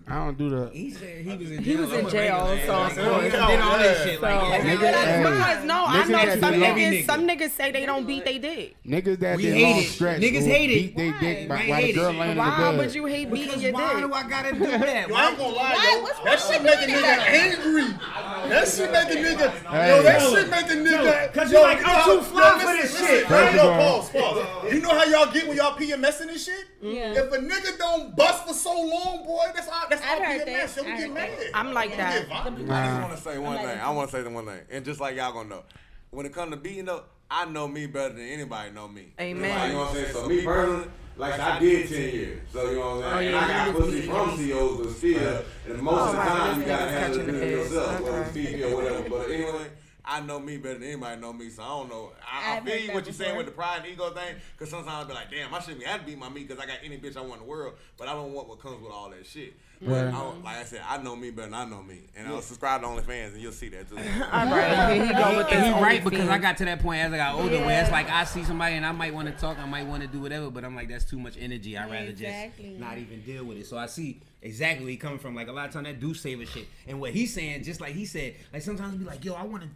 I don't do the. He said he was in jail. He was in jail, so of He course. did all that shit. Like, yeah, Nigga, Because no, I niggas know that some do that. niggas. Some niggas say they don't beat they dick. Niggas that We did hate long it. stretch. Niggas will hate beat it. they dick Why? while the Hate girl it. laying in the Why bed. would you hate beating your why dick? do I gotta do that? Yo, I ain't gonna lie, Why? yo. What's That wrong shit with make a doing nigga that? angry. That shit make a nigga. Hey. Yo, that shit make a nigga. Cause yo, you're like, I'm yo, too yo, fly for listen, this listen. shit. First Yo, of all- pause. You know how y'all get when y'all PMS and this shit? Yeah. If a nigga don't bust for so long, boy, that's our I've heard PMS. that. So we I get heard mad. that. I'm like that. I just want to say one thing. I want to say the one thing, and just like y'all gonna know, when it comes to beating up, I know me better than anybody know me. Amen. You know what I'm saying? So me personally, like I did 10 years. So you know what I'm saying? And I got pussy from CEOs, but still, and most of the wow, time this you gotta nigga's handle catching it the yourself, piss. whether it's Okay. female or whatever. But anyway, I know me better than anybody know me, so I don't know. I I've feel heard you that what you're saying before. with the pride and ego thing, because sometimes I be like, damn, I shouldn't be have to beat my meat because I got any bitch I want in the world, but I don't want what comes with all that shit. But like I said, I know me better than I know me, and I'll subscribe to OnlyFans and you'll see that too. All right, here he go with And this he right OnlyFans. because I got to that point as I got older where it's like I see somebody and I might want to talk, I might want to do whatever, but I'm like, that's too much energy. I'd rather Exactly. just not even deal with it. So I see exactly where he coming from. Like a lot of times that do savor shit. And what he's saying, just like he said, like sometimes be like, yo, I wanna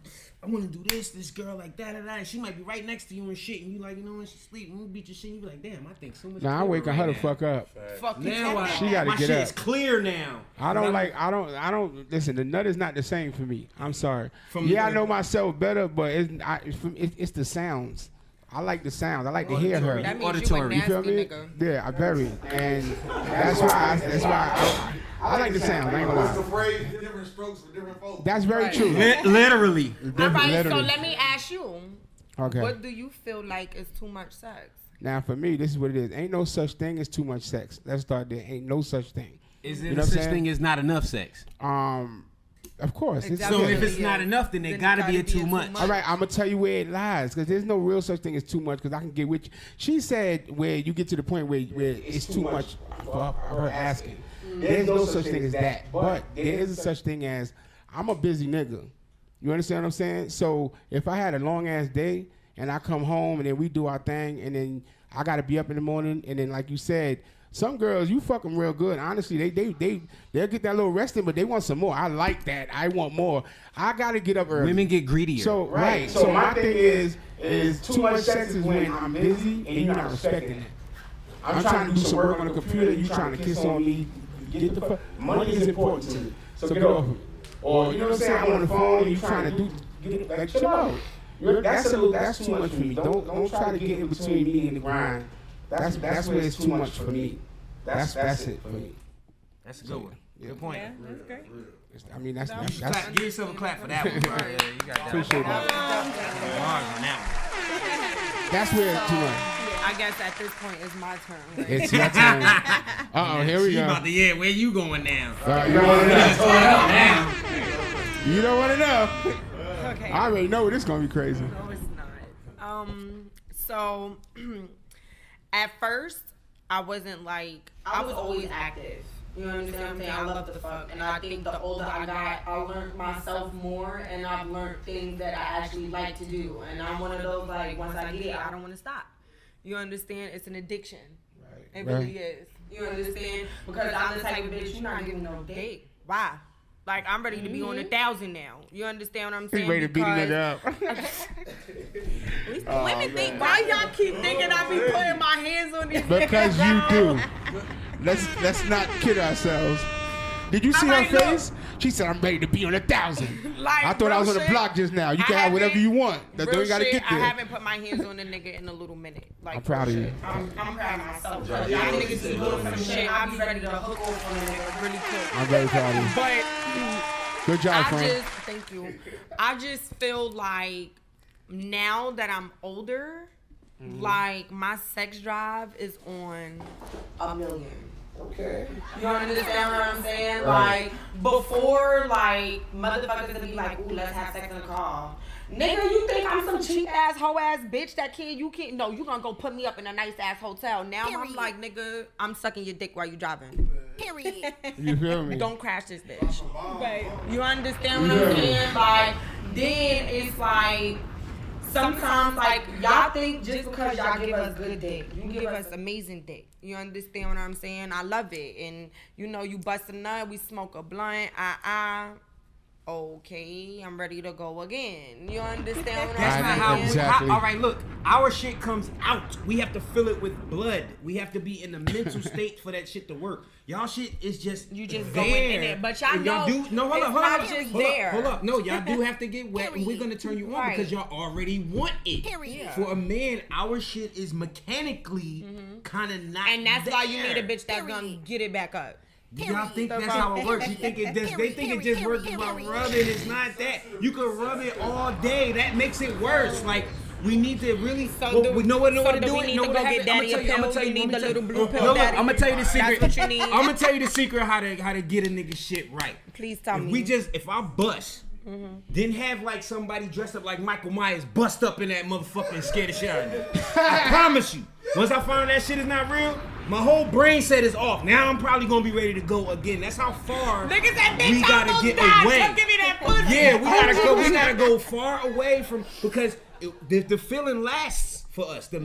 do this girl like that, and she might be right next to you and shit, and you like, you know, when she sleep, when you beat your shit, you be like, damn, I think so much. Nah, I wake right her the now. fuck up. Fuck you. Now She gotta my get shit up. is clear now. I don't listen. The nut is not the same for me. I'm sorry. From I the- know myself better, but it's the sounds. I like the sounds. I like to hear her. That means you a Auditory. You feel nasty me? nigga. Yeah, I very. And that's why I like the sounds. I ain't gonna What's the lie. phrase? Different strokes for different folks. That's very Right. true. Literally. All right, so Literally. let me ask you, Okay. what do you feel like is too much sex? Now for me, this is what it is. Ain't no such thing as too much sex. Let's start there. Ain't no such thing. Is You there know what such I'm saying? thing as not enough sex? Of course. It's, Exactly. So yeah. if it's not enough, then there Then gotta it be a gotta be too a much. too much. All right, I'm gonna tell you where it lies, because there's no real such thing as too much. Because I can get with you. She said where you get to the point where it's too much for her asking. There's no such thing as that, but there is a such thing as I'm a busy nigga. You understand what I'm saying? So if I had a long ass day and I come home and then we do our thing and then I gotta be up in the morning and then like you said. Some girls, you fuck them real good. Honestly, they'll get that little resting, but they want some more. I like that. I want more. I gotta get up early. Women get greedier. So right. So my thing is too much sex is when I'm busy and you're not respecting it. I'm trying to do some work on the computer. You trying to kiss on me? Get the fuck. Money is important to me. So get off of it. Or you know what I'm saying? I'm on the phone and you trying to get like chill out. That's too much for me. Don't try to get in between me and the grind. That's where it's too much for me. That's it for me. That's a good one. Good point. Yeah, that's great. I mean that's Clap, give yourself a clap for that one. Bro. Yeah, you got that. appreciate that. Hard on that That's where it's too much. I guess at this point it's my turn. Right? It's your turn. one. Here we She go. about to, yeah, where you going now? You don't want to know. Now. You don't want to know. Okay. I already know this gonna be crazy. No, it's not. So at first, I wasn't like I was always active. You understand what I'm saying? I love the fuck, and I think the older I got, I learned myself more, and I've learned things that I actually like to do. And I'm one of those like once I get it, I don't want to stop. You understand? It's an addiction. Right. It really is. You understand? Because I'm the type of bitch you're not giving no dick. Why? Like I'm ready to be on 1,000 now. You understand what I'm saying? He's ready to beat Because- it up. Women think, why y'all keep thinking I be putting my hands on these Because you do. Let's not kid ourselves. Did you see her Alright, look. face? She said, I'm ready to be on 1,000. Like, I thought I was on the shit, block just now. You I can have whatever haven't- you want. That real don't gotta shit, get there. I haven't put my hands on a nigga in a little minute. Like, I'm proud of real you. shit. I'm proud of myself. Y'all niggas is doing some shit. I be ready to hook off on a nigga really quick. I'm very proud of you. But Good job, friend. thank you. I just feel like now that I'm older, like my sex drive is on 1,000,000. Okay. You understand what I'm saying? Like before, like motherfuckers would be like, "Ooh, let's have sex in the car." Nigga, you think I'm some cheap ass hoe ass bitch that you can't? No, you gonna go put me up in a nice ass hotel. Now I'm like, nigga, I'm sucking your dick while you driving. Period. You feel me? Don't crash this bitch. You understand what I'm saying? Like then it's like. Sometimes, like, y'all think just because y'all give us good dick, you give us amazing dick. You understand what I'm saying? I love it. And, you know, you bust a nut, we smoke a blunt, okay, I'm ready to go again. You understand what That's I'm not saying? how, Exactly. all right, look, our shit comes out. We have to fill it with blood. We have to be in the mental state for that shit to work. Y'all shit is just You just there. going in there. But y'all And know hold it's up, not just there. Hold up. No, y'all do have to get wet, and we're gonna turn you on Right. because y'all already want it. Period. For a man, our shit is mechanically kind of not. And that's why you there. need a bitch that's gonna get it back up. Y'all think that's how it works. You think it does. They think it just works by rubbing. It's not that. You can rub it all day. That makes it worse. Like, we need to really. We know what to do. We need to go get daddy a pill. You need the little blue pill. No, look, daddy. I'm gonna tell you the secret. That's what you need. I'm gonna tell you the secret how to get a nigga shit right. Please tell me. If I bust, then have like somebody dressed up like Michael Myers bust up in that motherfucker and scare the shit out of me. I promise you. Once I find that shit is not real, my whole brain set is off. Now I'm probably gonna be ready to go again. That's how far Niggas that bitch we gotta almost get died. away. Don't give me that pussy. Yeah, we gotta go. We gotta go far away from because the feeling lasts for us. The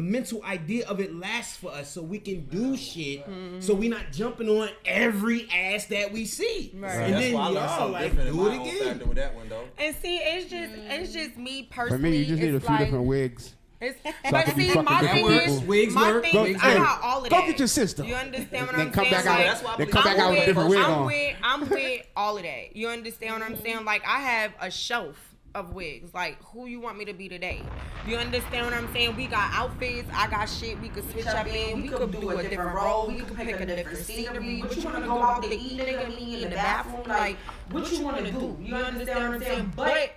mental idea of it lasts for us, so we can do shit. So we not jumping on every ass that we see. Right. And That's then why I learned y'all something like different in do my it own again. factor with that one though. And see, it's just me For personally. me, you just need a it's few like, different wigs. It's, I but can be see, fucking my different thing people. is, Wigs my work. thing Go, is, hey, I got all of go that. get your sister. You understand what Then I'm come saying? back out. Like, That's why I Then believe come back I'm out with a with- different wig on. I'm with all of that. You understand what I'm saying? Like, I have a shelf of wigs. Like, who you want me to be today? You understand what I'm saying? We got outfits. I got shit we could switch up in. We could do a different role. We could pick a different scenery. What you want to go out to eat, nigga, me in the bathroom? Like, what you want to do? You understand what I'm saying? But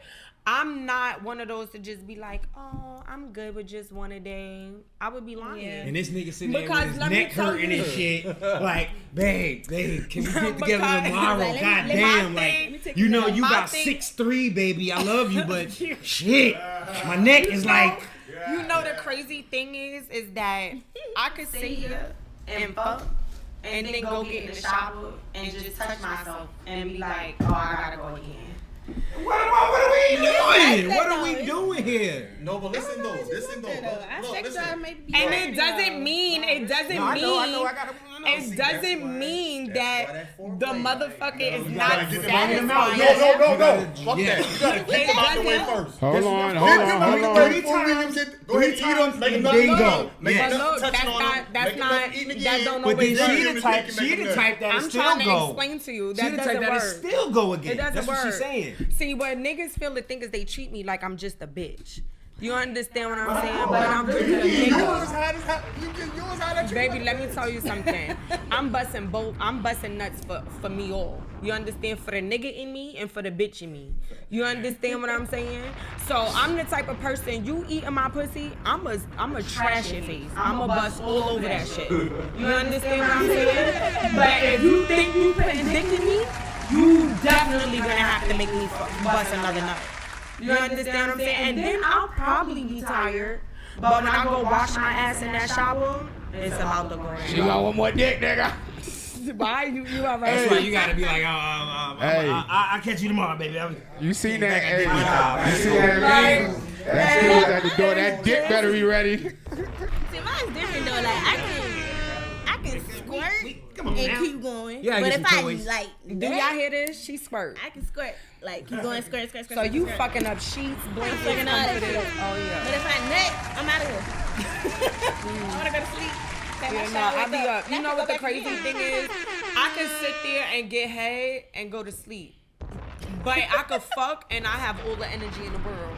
I'm not one of those to just be like, oh, I'm good with just one a day. I would be lying. And this nigga sitting there Because with his let me neck tell hurting you- and shit. Like, babe, can we get together Because- tomorrow? Let me- Goddamn, my like, thing- you know, you my about thing- 6'3", baby. I love you, but shit, my neck is like. You know the crazy thing is that I could sit here and fuck and then go get in the shower and just touch myself and be like, oh, I gotta go again. What are we doing? What are we doing here? No, but listen though. I Look, sex listen. drive may be And right. it doesn't mean, I know. I gotta. it doesn't mean that the motherfucker is You not gotta get them out of your satisfying. mouth. No. Fuck Yeah. that. You gotta get them out the way first. Hold on. Go ahead, eat them. Make enough. Bingo. Make Yes. But enough look, touching on them. that's Make not, enough eating again. that don't But always then work. she the type that'll I'm still trying to go. explain to you. She That the type doesn't that'll work. still go again. It doesn't That's work. what she's saying. See, what niggas feel the thing is they treat me like I'm just a bitch. You understand what I'm saying? But I'm just a nigga. Baby, let me tell you something. I'm busting nuts for me all. You understand? For the nigga in me and for the bitch in me. You understand what I'm saying? So I'm the type of person, you eating my pussy, I'ma trash your face. I'ma bust all over that shit. You understand what I'm saying? But if you think you putting dick in me, you definitely gonna have to make me bust another nut. You understand what I'm saying? And then I'll probably be tired. But when I go wash my ass in that shower, it's about to go down. You got one more dick, nigga. Why you alright? That's why you gotta be like, Hey. I'll catch you tomorrow, baby. You seen that? back at Hey, my job. you see that? Right. That skills at the door. That dick better be ready. See, mine's different though. Like I can squirt Come on and now. keep going. Yeah, I but get if some I toys. like, Do y'all hear this? She squirt. I can squirt. Like keep going, squirt. So you fucking up sheets, blankets, fucking all that comforters. shit. Oh yeah. But if I nut, I'm out of here. I wanna go to sleep. Take my Yeah, no, shower, I be wake up. You I know can what go the back to crazy bed. thing is? I I could sit there and get head and go to sleep. But I could fuck and I have all the energy in the world.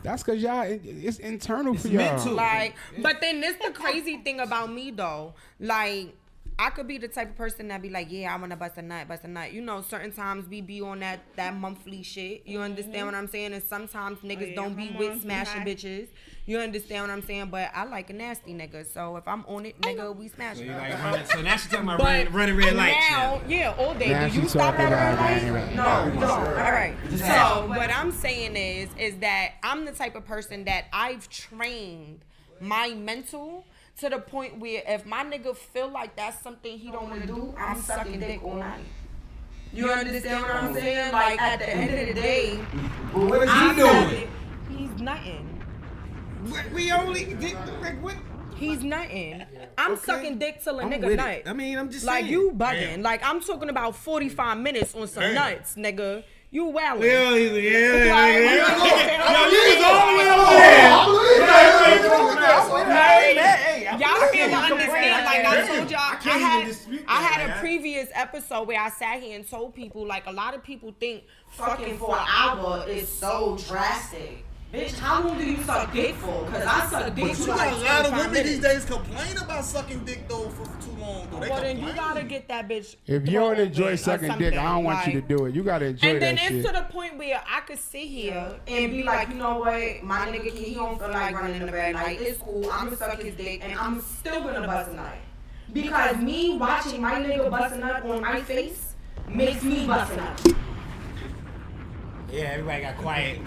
That's because y'all, it's internal for y'all. mental. Like, but then this the crazy thing about me though. Like, I could be the type of person that be like, yeah, I want to bust a nut. You know, certain times we be on that monthly shit. You understand what I'm saying? And sometimes niggas don't be with smashing bitches. You understand what I'm saying? But I like a nasty nigga. So if I'm on it, nigga, we smash it. So now she's talking about running red lights. Now, yeah, all day. Now Do you she's stop talking at about red lights? No, you don't. All right. So what I'm saying is that I'm the type of person that I've trained my mental to the point where if my nigga feel like that's something he don't want to do, I'm sucking dick all night. You understand what I'm saying? Like at the end of the day, What is he doing? he's nothing. We only did like what? He's nothing. I'm sucking dick till a nigga nut. I mean, I'm just like saying. you bugging. Like I'm talking about 45 minutes on some nuts, nigga. You wildin'. Yeah. Like, Yo, you was all the way over there. Y'all can't understand. Like I told y'all, I had a previous episode where I sat here and told people, like a lot of people think fucking for an hour is so drastic. Bitch, how long do you suck dick for? Cause I suck dick But you for got like a lot of 25 women minutes. these days complain about sucking dick though for too long. Though. Well, then you gotta get that bitch. If you don't enjoy thrown sucking or dick, I don't want something, you to do it. You gotta enjoy and then that it's shit. to the point where I could sit here and be like, you know what, my nigga, he don't feel like running the red light. It's cool. I'm gonna suck his dick, and I'm still gonna bust a nut. Because me watching my nigga bust a nut on my face makes me bust a nut. Yeah, everybody got quiet. You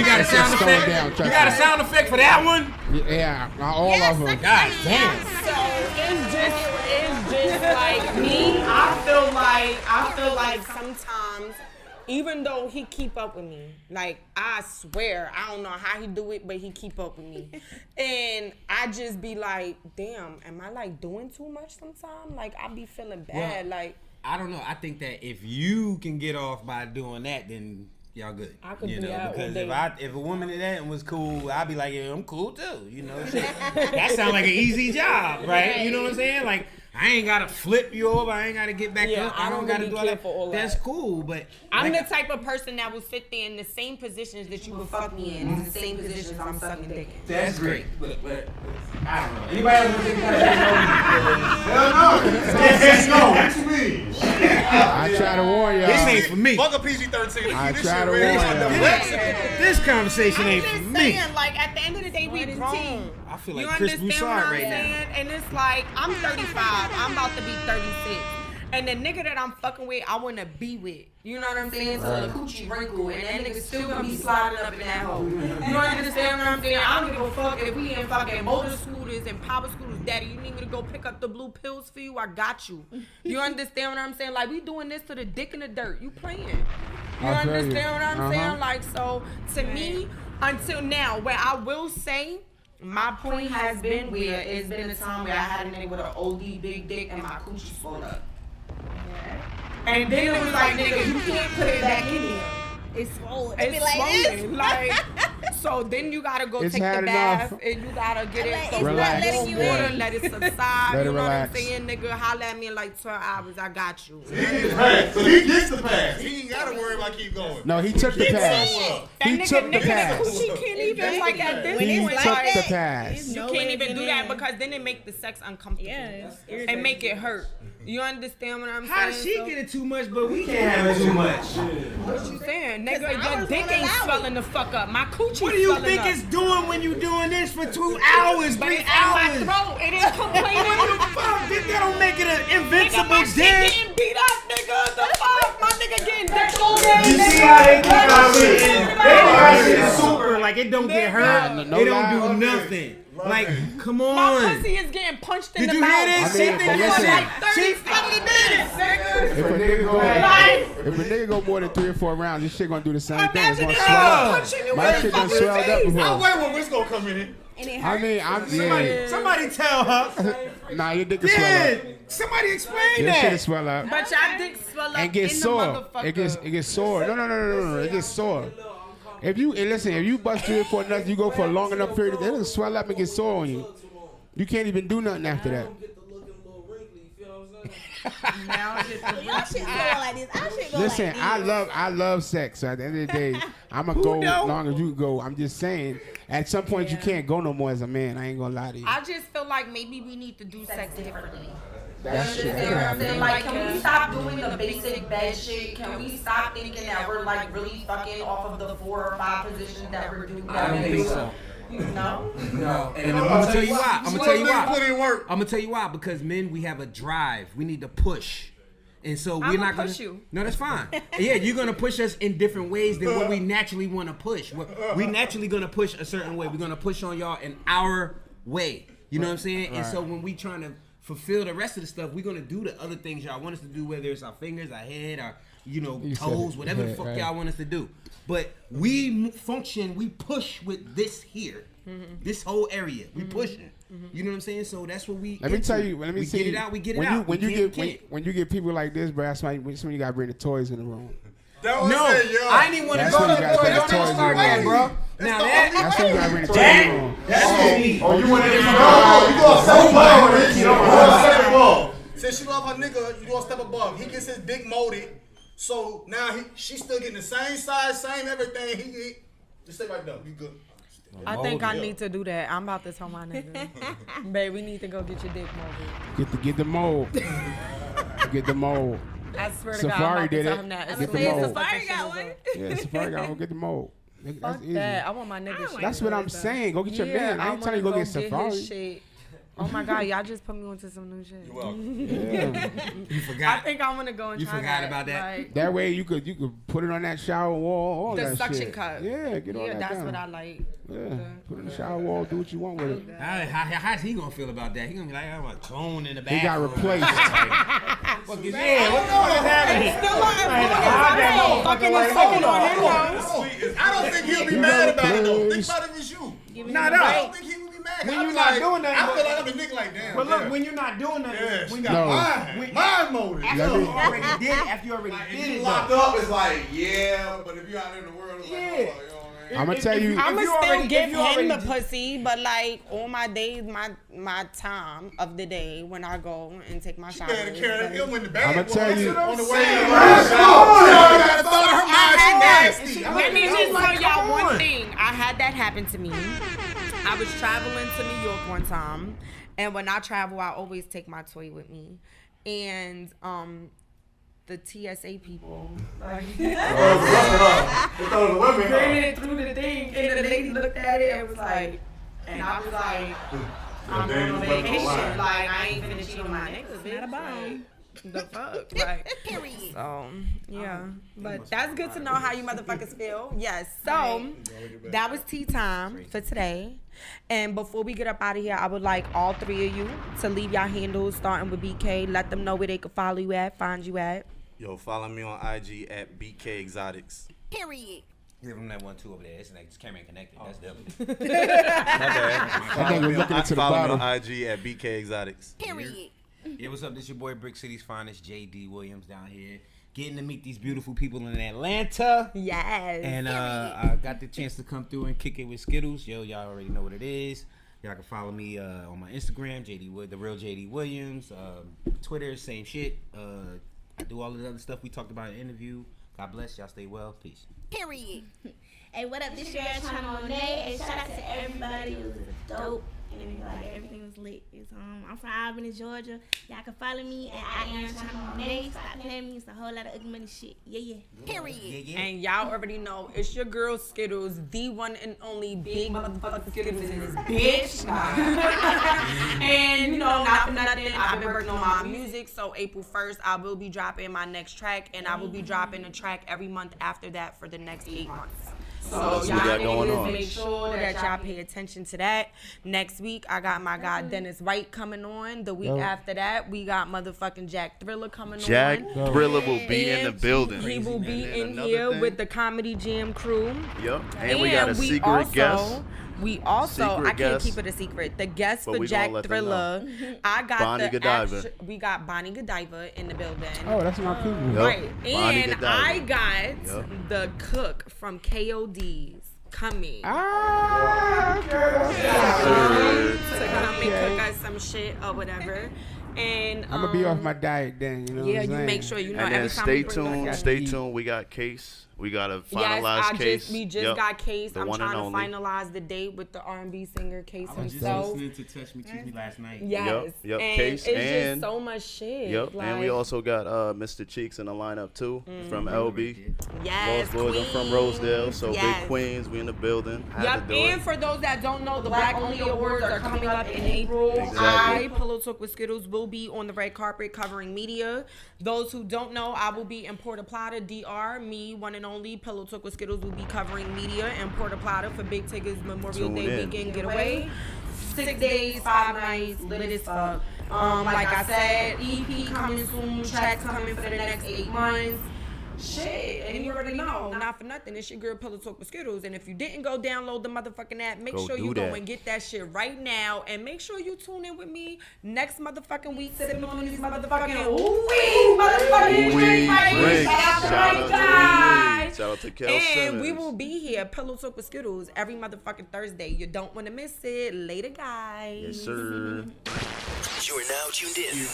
got a sound Slow it effect? down, You got a sound effect for that one? Yeah, all of them. God damn. So it's just like me. I feel like sometimes, even though he keep up with me, like I swear, I don't know how he do it, but he keep up with me, and I just be like, damn, am I like doing too much sometimes? Like I be feeling bad, like. I don't know. I think that if you can get off by doing that, then y'all good. I could you be know, out because all day. if a woman did that and was cool, I'd be like, yeah, I'm cool too. You know, shit. That sounds like an easy job, right? You know what I'm saying? Like I ain't gotta flip you over. I ain't gotta get back up. I don't gotta do all that. That's cool, but I'm the type of person that will sit there in the same positions that you would fuck me in, the same positions I'm sucking dick in. that's great. But I don't know. Anybody else want to take a Hell no. What you mean? I try to warn y'all. This ain't for me. Fuck a PG-13. I This try shit to really warn on the y'all. flex. This conversation ain't for I'm just me. saying, like at the end of the day, we grown. I feel like You Chris understand Broussard what I'm right now. saying? And it's like I'm 35. I'm about to be 36. And the nigga that I'm fucking with, I wanna be with. You know what I'm saying? So the coochie wrinkle, and that nigga still gonna be sliding up in that hole. You understand what I'm saying? I don't give a fuck if we in fucking motor scooters and power scooters. Daddy, you need me to go pick up the blue pills for you? I got you. You understand what I'm saying? Like we doing this to the dick in the dirt. You playing? You I feel you. understand what I'm saying? Like so, to me, until now, where I will say. My point has been where it's been a time where I had a nigga with an OD big dick and my coochie swole up. And then it was like, nigga, you can't put it back in there. It's swollen. It's swollen. Like, so then you gotta go It's take had the bath enough. and you gotta get it It's some not letting warm you water, in. let it subside. Let You it know relax. what I'm saying, nigga? Holla at me in like 12 hours. I got you. So he gets the pass. He ain't gotta worry about keep going. No, he took the pass. He That took the nigga, pass. the coochie can't even like at this He point. took Like, the pass. you can't even do that because then it make the sex uncomfortable and make it hurt. You understand what I'm saying? How does she So- get it too much, but we can't have it too much? What you saying? Nigga, I your was dick gonna ain't allow swelling the fuck up. My coochie What do you swelling think up. it's doing when you doing this for 2 hours, But 3 it's in my hours? throat. It is What complaining. the fuck? That don't make it an Nigga, invincible my shit dick. getting beat up, nigga. The fuck? My nigga getting dick all day. You see how they think our shit is? They think our shit is super, like it don't get hurt. No It don't lie. do nothing. Like, come My on. pussy is getting punched in Did the you mouth. hear this? I She mean, think but this listen. shit. Like 30 fucking minutes, nigga. If a nigga go more than 3 or 4 rounds, this shit gonna do the same thing. It's Imagine gonna this swell nigga up. punching you My in shit the done fucking swelled up face. before. I'll wait when Risco come in. And it I hurt. mean, yeah. Somebody tell her. Nah, your dick can swell Yeah. up. Somebody explain Your shit will that. swell up. But y'all dick swell up And get in sore. the motherfucker. It gets sore. No. It gets sore. If you bust 3 or 4 nuts, you go for a long enough period, it'll swell up and get sore on you. You can't even do nothing after that. Get the looking a little wrinkly, you feel what I'm Now it's just the Y'all shit go like this. I should go Listen, like this. I love sex. So at the end of the day, I'm gonna go as long as you go. I'm just saying, at some point you can't go no more as a man. I ain't gonna lie to you. I just feel like maybe we need to do sex differently. That's You know what I'm saying? Like, can we stop doing the basic bed shit? Can we stop thinking that we're like really fucking off of the 4 or 5 positions that we're doing? I don't think so. No. And I'm gonna tell you why. I'm Put in work. gonna tell you why. Because men, we have a drive. We need to push. And so we're not gonna push you. No, that's fine. Yeah, you're gonna push us in different ways than what we naturally want to push. We naturally gonna push a certain way. We're gonna push on y'all in our way. You know what I'm saying? And so when we trying to fulfill the rest of the stuff, we're gonna do the other things y'all want us to do, whether it's our fingers, our head, our toes, whatever the fuck y'all want us to do. But we function, we push with this here, this whole area. We pushing. You know what I'm saying? So that's what we. Let me tell you. Let me see. Get it out. We get it when out. When you get people like this, bro, that's when you gotta bring the toys in the room. No, I didn't even want to go to the toy. Don't even start that, bro. Now that's when you gotta bring the toys in the room. Oh, you want to get you go a step above. You go a step above. Since she love her nigga, you go a step above. He gets his dick molded, so now she's still getting the same size, same everything. He just stay right there. You good? I think I need to do that. I'm about to tell my nigga, babe, we need to go get your dick molded. Get the mold. Get the mold. I swear to Safari God, I'm about to did tell it. him that. Get the mold. Safari got one. Yeah, Safari got one. Get the mold. That's Fuck easy. that. I want my nigga shit. That's what I'm saying. Go get your man. I ain't telling you to go get Safari. His shit. Oh my God, y'all just put me onto some new shit. You're welcome. Yeah. You forgot. I think I'm gonna go and You try forgot that. about that? Like, That way you could put it on that shower wall. All the that suction shit. cup. Yeah, get all yeah, that that's down. what I like. Yeah, put it in the shower wall. Do what you want with it. How's he gonna feel about that? He gonna be like, I'm a clone in the back. He got replaced. What the fuck is happening? Fucking his phone on him, I don't think he'll be mad about it though. Think about it if it's you. Not I us. don't think he would be mad. When you're not doing nothing, I feel like I'm a nigga like damn. But look, when you're not doing nothing, yeah, when she got mind molded. after you already did it, after you already If did you it, locked though. up, it's like, yeah, but if you out in the world, it's like, Yeah. oh, you know what I mean? I'm gonna tell you. I'ma you still already- give if you him already the just- pussy, but like on my days, my time of the day when I go and take my shower. Better carry him in the bag. I'ma tell you. On the way. Let's Thought of her mind, she nasty. Let me just tell y'all one thing. I had that happen to me. I was traveling to New York one time, and when I travel, I always take my toy with me. And the TSA people ran it through the thing, and the lady looked at it and was like, and I was like, I'm on vacation. Like, I ain't finna cheat on my niggas, bitch. Not a bum. The fuck, like, Period. so yeah, but that's good to know how you motherfuckers feel. Yes, so that was tea time for today. And before we get up out of here, I would like all 3 of you to leave your handles, starting with BK. Let them know where they can follow you at, find you at. Yo, follow me on IG at BK Exotics. Period. Give him that 1, 2 over there. It's like this camera ain't connected. That's devil. I think we're looking into the Follow me bottom. on IG at BK Exotics. Period. Yeah, what's up? This your boy Brick City's finest, JD Williams down here. Getting to meet these beautiful people in Atlanta. Yes. And I got the chance to come through and kick it with Skiddlez. Yo, y'all already know what it is. Y'all can follow me on my Instagram, the real JD Williams. Twitter, same shit. I do all the other stuff we talked about in the interview. God bless. Y'all stay well. Peace. Period. Hey, what up? This your girl China Monet. And shout out to everybody. It was dope. And like everything was lit. It's, I'm from Albany, Georgia. Y'all can follow me at I am China Monet. Stop playing me. It's a whole lot of ugly money shit. Yeah. Period. And y'all already know it's your girl Skiddlez, the one and only big motherfucking Skiddlez in this bitch. And you know, not for nothing, I've been working on my music. So April 1st, I will be dropping my next track, and I will be dropping a track every month after that for the next 8 months. So That's y'all what we got going niggas on. make sure that y'all pay attention to that. Next week, I got my guy Dennis Wright coming on. The week after that, we got motherfucking Jack Thriller coming Jack on. Thriller will be in the And building. He will be And in another here thing- with the Comedy Jam crew. Yep. And we got a secret also, guest. We also, Secret I can't guest. keep it a secret. The guest But for we gonna Jack let them Thriller, I got Bonnie Godiva. we got Bonnie Godiva in the building. Oh, that's my people. Yep. Right. Bonnie And Godiva. I got Yep. the cook from KOD's coming. Ah, okay. To come and cook us some shit or whatever. And I'm gonna be off my diet then. You know what I'm saying? make sure you know. And every then time stay we bring tuned. back- Stay tuned. We got Case. We got a finalized Case. We just got Case. The I'm one and trying to only. finalize the date with the R&B singer Case I was just himself. listening to Touch Me, Teach Me last night. Yes. Yep. And Case it's and just so much shit. Yep. Like, And we also got Mr. Cheeks in the lineup too from LB. yes, Lost Boys. I'm from Rosedale, so Yes. Big Queens. We in the building. Had to do and it. for those that don't know, the Black Only Awards are coming up in April. Exactly. Pillow Talk with Skiddlez will be on the red carpet covering media. Those who don't know, I will be in Puerto Plata, DR. Me, one and only, Pillow Talk with Skiddlez will be covering media in Puerto Plata for Big Tigger's Memorial Tune Day in. weekend getaway. 6 days, 5 nights, lit as fuck. Like I said, EP coming soon, tracks coming for the next 8 months. Shit, and you already know, not for nothing, it's your girl Pillow Talk with Skiddlez. And if you didn't go download the motherfucking app, make Go sure do you go that. and get that shit right now. And make sure you tune in with me next motherfucking week, sipping on these motherfucking motherfucking drink right here. Shout out to my guy. Shout out to Kel And Simmons. we will be here, Pillow Talk with Skiddlez, every motherfucking Thursday. You don't want to miss it. Later, guys. Yes, sir. You are now tuned in